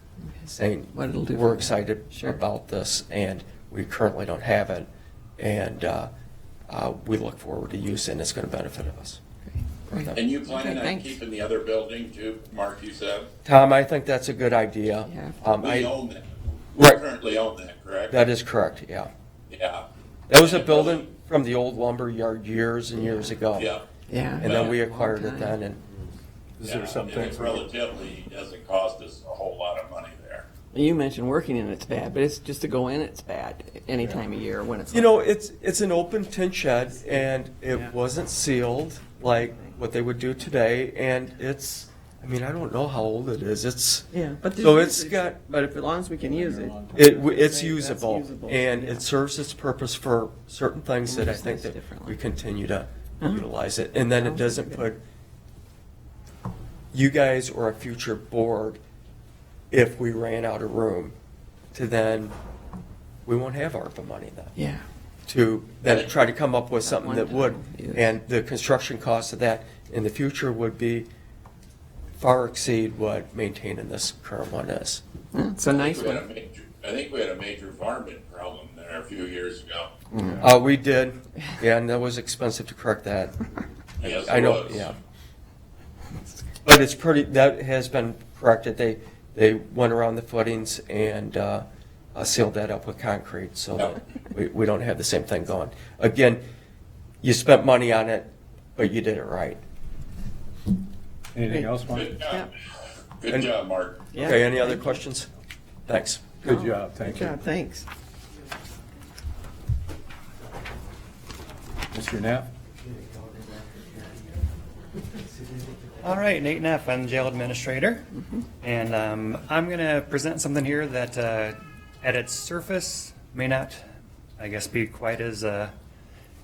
saying What it'll do we're for excited Sure. about this and we currently don't have it, and we look forward to using it. It's going to benefit us. Great. And you planning Okay, on thanks. keeping the other building too, Mark, you said? Tom, I think that's a good idea. Yeah. We own that. Right. We currently own that, correct? That is correct, yeah. Yeah. That was a building from the old lumber yard years and years ago. Yeah. Yeah. And then we Long acquired it time. then, and Is Yeah, there something? and it relatively doesn't cost us a whole lot of money there. You mentioned working in it's bad, but it's just to go in it's bad any time of year when it's. it's an open tin shed, and it Yeah. wasn't sealed like what they would do today, and it's, I mean, I don't know how old it is. It's, Yeah, but so there's it's usage. got, But if, as long as we can use it. it's That's usable, usable, and yeah. it serves its purpose for certain things And that I use think this that differently. we continue to Uh-huh. utilize it. And then it Sounds doesn't good. put you guys or a future board, if we ran out of room, to then, we won't have ARPA money then. Yeah. To then try to come up with At something one that would, time, yes. and the construction cost of that in the future would be far exceed what maintaining this current one is. Yeah, it's a nice I one. think we had a major varmint problem there a few years ago. We did, yeah, and that was expensive to correct that. Yes, I it know, was. yeah. But it's pretty, that has been corrected. They went around the footings and sealed that up with concrete so that we don't have the same thing going. Again, you spent money on it, but you did it right. Anything else, Mark? Good job. And- Good job, Mark. Yeah, Okay, any other thank you. questions? Thanks. Good job, thank Good you. job, thanks. Mr. Knapp? All right, Nate Neff, I'm the jail administrator, and I'm going to present something here that at its surface may not, I guess, be quite as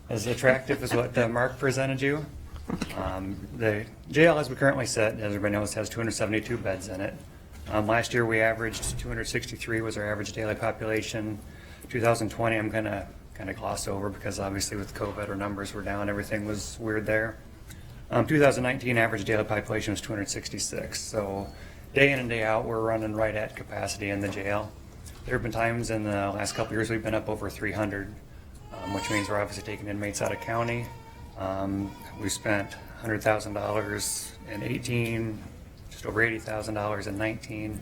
attractive as what Mark presented you. The jail, as we currently sit, as everybody knows, has 272 beds in it. Last year we averaged 263 was our average daily population. 2020 I'm going to kind of gloss over because obviously with COVID our numbers were down, everything was weird there. 2019 average daily population was 266. So day in and day out, we're running right at capacity in the jail. There have been times in the last couple of years we've been up over 300, which means we're obviously taking inmates out of county. We spent $100,000 in 18, just over $80,000 in 19.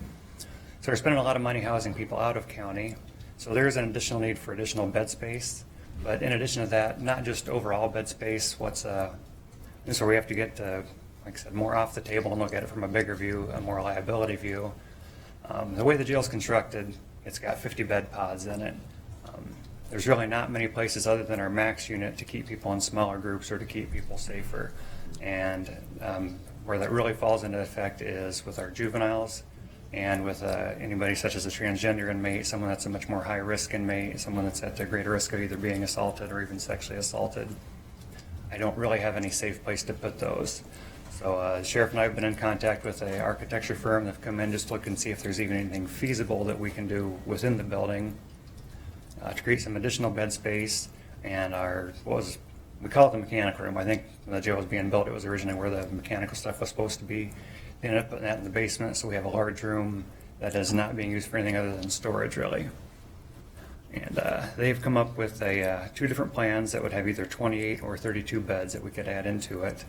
So we're spending a lot of money housing people out of county. So there's an additional need for additional bed space. But in addition to that, not just overall bed space, so we have to get, like I said, more off the table and look at it from a bigger view, a more liability view. The way the jail's constructed, it's got 50 bed pods in it. There's really not many places other than our max unit to keep people in smaller groups or to keep people safer. And where that really falls into effect is with our juveniles and with anybody such as a transgender inmate, someone that's a much more high-risk inmate, someone that's at a greater risk of either being assaulted or even sexually assaulted. I don't really have any safe place to put those. So the sheriff and I have been in contact with an architecture firm that have come in just to look and see if there's even anything feasible that we can do within the building to create some additional bed space. And we call it the mechanical room. I think when the jail was being built, it was originally where the mechanical stuff was supposed to be. They ended up putting that in the basement, so we have a large room that is not being used for anything other than storage, really. And they've come up with two different plans that would have either 28 or 32 beds that we could add into it.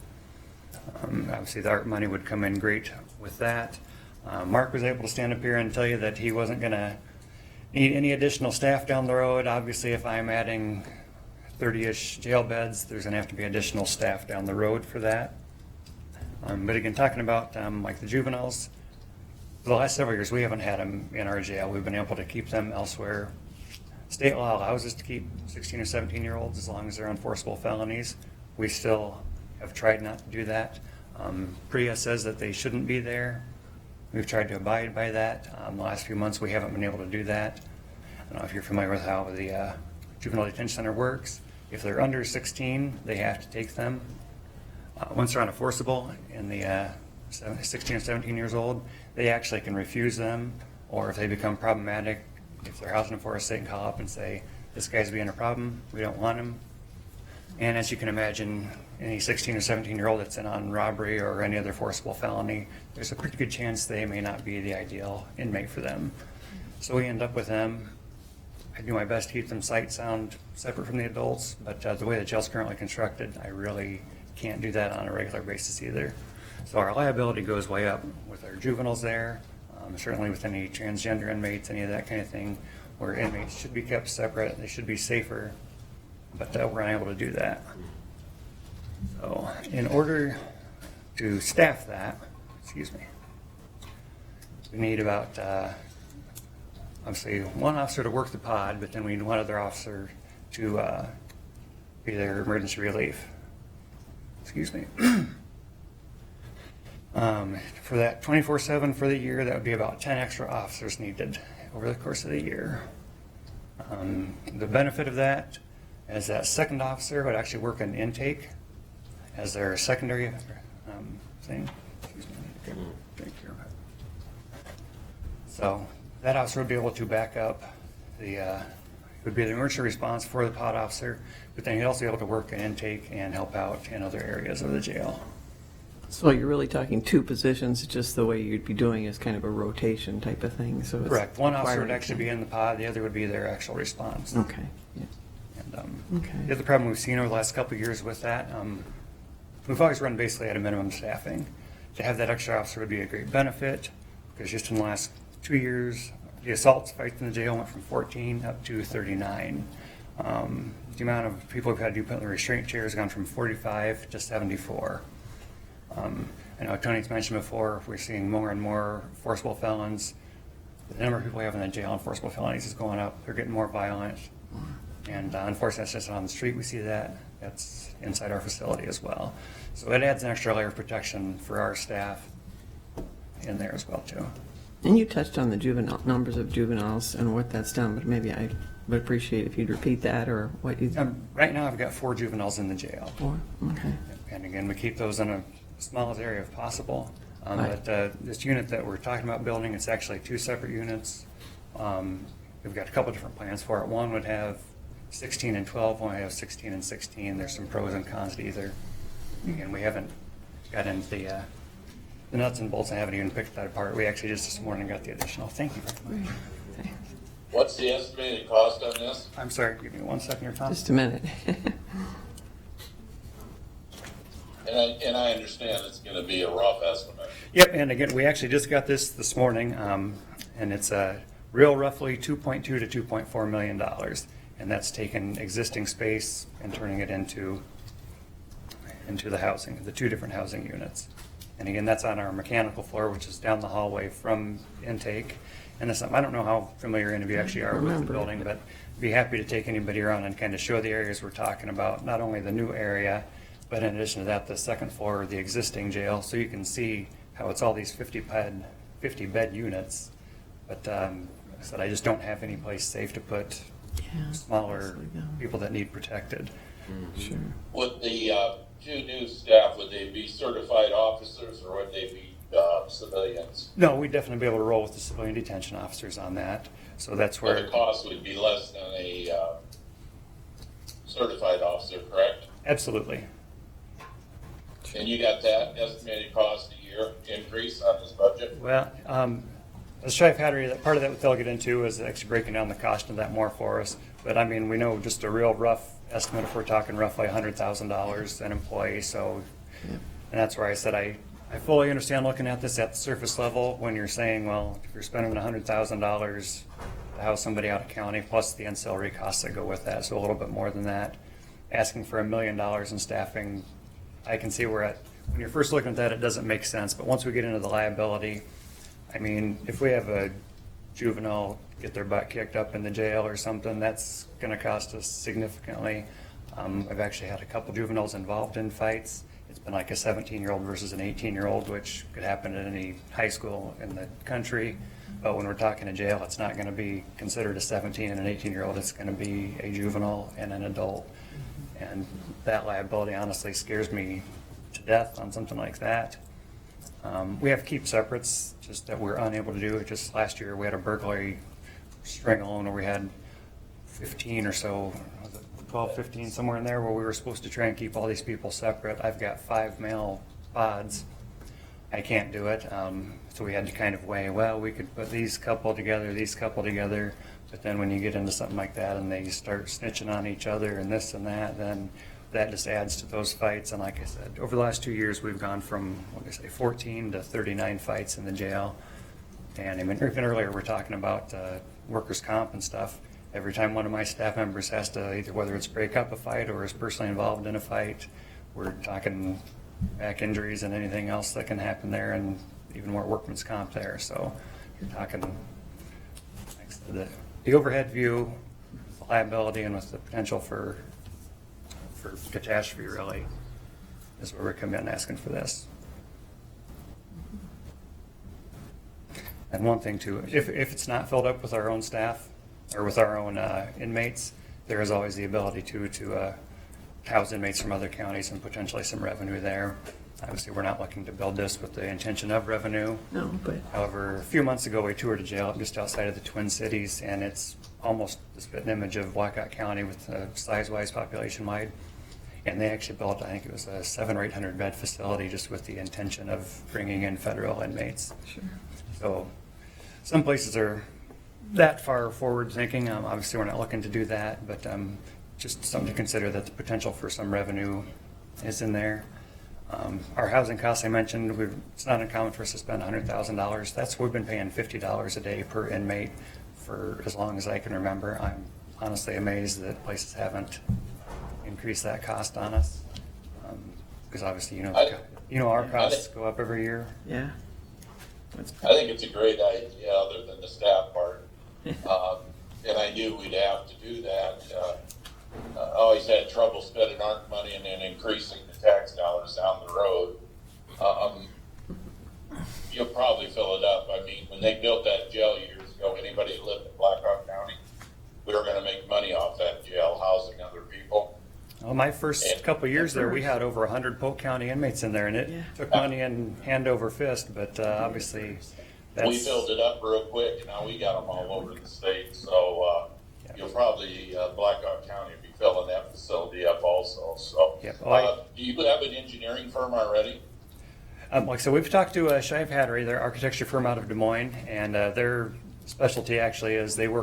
Obviously, the ARP money would come in great with that. Mark was able to stand up here and tell you that he wasn't going to Need any additional staff down the road? Obviously, if I'm adding 30-ish jail beds, there's going to have to be additional staff down the road for that. But again, talking about like the juveniles, for the last several years, we haven't had them in our jail. We've been able to keep them elsewhere. State law allows us to keep 16 or 17-year-olds as long as they're unenforceable felonies. We still have tried not to do that. PREA says that they shouldn't be there. We've tried to abide by that. The last few months, we haven't been able to do that. I don't know if you're familiar with how the juvenile detention center works. If they're under 16, they have to take them. Once they're unenforceable and the 16 or 17 years old, they actually can refuse them, or if they become problematic, if they're housing enforced, they can call up and say, this guy's being a problem, we don't want him. And as you can imagine, any 16 or 17-year-old that's in on robbery or any other forcible felony, there's a pretty good chance they may not be the ideal inmate for them. So we end up with them. I do my best to keep them sight sound separate from the adults, but the way the jail's currently constructed, I really can't do that on a regular basis either. So our liability goes way up with our juveniles there, certainly with any transgender inmates, any of that kind of thing, where inmates should be kept separate, they should be safer, but we're unable to do that. So in order to staff that, we need about, obviously, one officer to work the pod, but then we need one other officer to be their emergency relief. For that 24/7 for the year, that would be about 10 extra officers needed over the course of the year. The benefit of that is that second officer would actually work an intake as their secondary thing. So that officer would be able to back up would be the emergency response for the pod officer, but then he'd also be able to work an intake and help out in other areas of the jail. So you're really talking two positions, just the way you'd be doing is kind of a rotation type of thing, so it's correct. One officer would required actually be in the pod, the other would be their actual response. Okay. Yeah. And the other problem we've seen over the last couple of years with that, we've always run basically at a minimum staffing. To have that extra officer would be a great benefit, because just in the last 2 years, the assaults fights in the jail went from 14 up to 39. The amount of people who've had to put in the restraint chair has gone from 45 to 74. I know Tony's mentioned before, we're seeing more and more forcible felons. The number of people we have in the jail on forcible felonies is going up. They're getting more violent. And unfortunately, that's just on the street we see that. That's inside our facility as well. So it adds an extra layer of protection for our staff in there as well, too. And you touched on the juvenile numbers of juveniles and what that's done, but maybe I would appreciate if you'd repeat that or what you. Right now, I've got 4 juveniles in the jail. 4? Okay. And again, we keep those in a smallest area if possible. But this unit that we're talking about building, it's actually 2 separate units. We've got a couple different plans for it. One would have 16 and 12, one would have 16 and 16. There's some pros and cons to either. Again, we haven't got into the nuts and bolts. I haven't even picked that apart. We actually just this morning got the additional. Thank you very much. What's the estimated cost on this? I'm sorry, give me 1 second here, Tom. Just a minute. And I understand it's going to be a rough estimate. Yep, and again, we actually just got this morning, and it's real roughly $2.2 to $2.4 million, and that's taken existing space and turning it into the housing, the 2 different housing units. And again, that's on our mechanical floor, which is down the hallway from intake. And this, I don't know how familiar any of you actually are with the building, but I'd be happy to take anybody around and kind of show the areas we're talking about, not only the new area, but in addition to that, the second floor of the existing jail, so you can see how it's all these 50 bed units. But I said I just don't have any place safe to put smaller people that need protected. Sure. Would the 2 new staff, would they be certified officers or would they be civilians? No, we'd definitely be able to roll with the civilian detention officers on that. So that's where the cost would be less than a certified officer, correct? Absolutely. And you got that estimated cost a year increase on this budget? Well, as Sheriff Hattery, that part of that they'll get into is actually breaking down the cost of that more for us. But I mean, we know just a real rough estimate if we're talking roughly $100,000 an employee. So, and that's where I said I fully understand looking at this at the surface level when you're saying, well, if you're spending $100,000 to house somebody out of county, plus the ancillary costs that go with that, so a little bit more than that. Asking for $1 million in staffing, I can see where when you're first looking at that, it doesn't make sense, but once we get into the liability, I mean, if we have a juvenile get their butt kicked up in the jail or something, that's going to cost us significantly. I've actually had a couple juveniles involved in fights. It's been like a 17-year-old versus an 18-year-old, which could happen at any high school in the country. But when we're talking a jail, it's not going to be considered a 17 and an 18-year-old. It's going to be a juvenile and an adult. And that liability honestly scares me to death on something like that. We have keep separates, just that we're unable to do. Just last year, we had a burglary string alone where we had 15 or so, 12, 15, somewhere in there, where we were supposed to try and keep all these people separate. I've got 5 male pods. I can't do it. So we had to kind of weigh, well, we could put these couple together, but then when you get into something like that and they start snitching on each other and this and that, then that just adds to those fights. And like I said, over the last 2 years, we've gone from, 14 to 39 fights in the jail. And I mean, even earlier, we're talking about workers' comp and stuff. Every time one of my staff members has to, either whether it's break up a fight or is personally involved in a fight, we're talking back injuries and anything else that can happen there, and even more workman's comp there. So you're talking, like I said, the overhead view, the liability, and with the potential for catastrophe, really, is where we're coming in asking for this. And one thing too, if it's not filled up with our own staff or with our own inmates, there is always the ability to house inmates from other counties and potentially some revenue there. Obviously, we're not looking to build this with the intention of revenue. No, but However, a few months ago, we toured a jail just outside of the Twin Cities, and it's almost the spitting image of Blackhawk County with size-wise, population-wide. And they actually built, I think it was a 700 or 800 bed facility just with the intention of bringing in federal inmates. Sure. So some places are that far forward thinking. Obviously, we're not looking to do that, but just something to consider, that the potential for some revenue is in there. Our housing costs, I mentioned, it's not uncommon for us to spend $100,000. We've been paying $50 a day per inmate for as long as I can remember. I'm honestly amazed that places haven't increased that cost on us, because obviously, our costs go up every year. yeah. I think it's a great idea, other than the staff part. And I knew we'd have to do that. I always had trouble spending ARC money and then increasing the tax dollars down the road. You'll probably fill it up. I mean, when they built that jail years ago, anybody that lived in Blackhawk County, we were going to make money off that jail, housing other people. Well, my first couple of years there, we had over 100 Polk County inmates in there, and it took money in hand over fist, but obviously We filled it up real quick, and now we got them all over the state. So you'll probably, Blackhawk County will be filling that facility up also. So do you have an engineering firm already? Like I said, we've talked to Shive Hattery, their architecture firm out of Des Moines, and their specialty actually is they work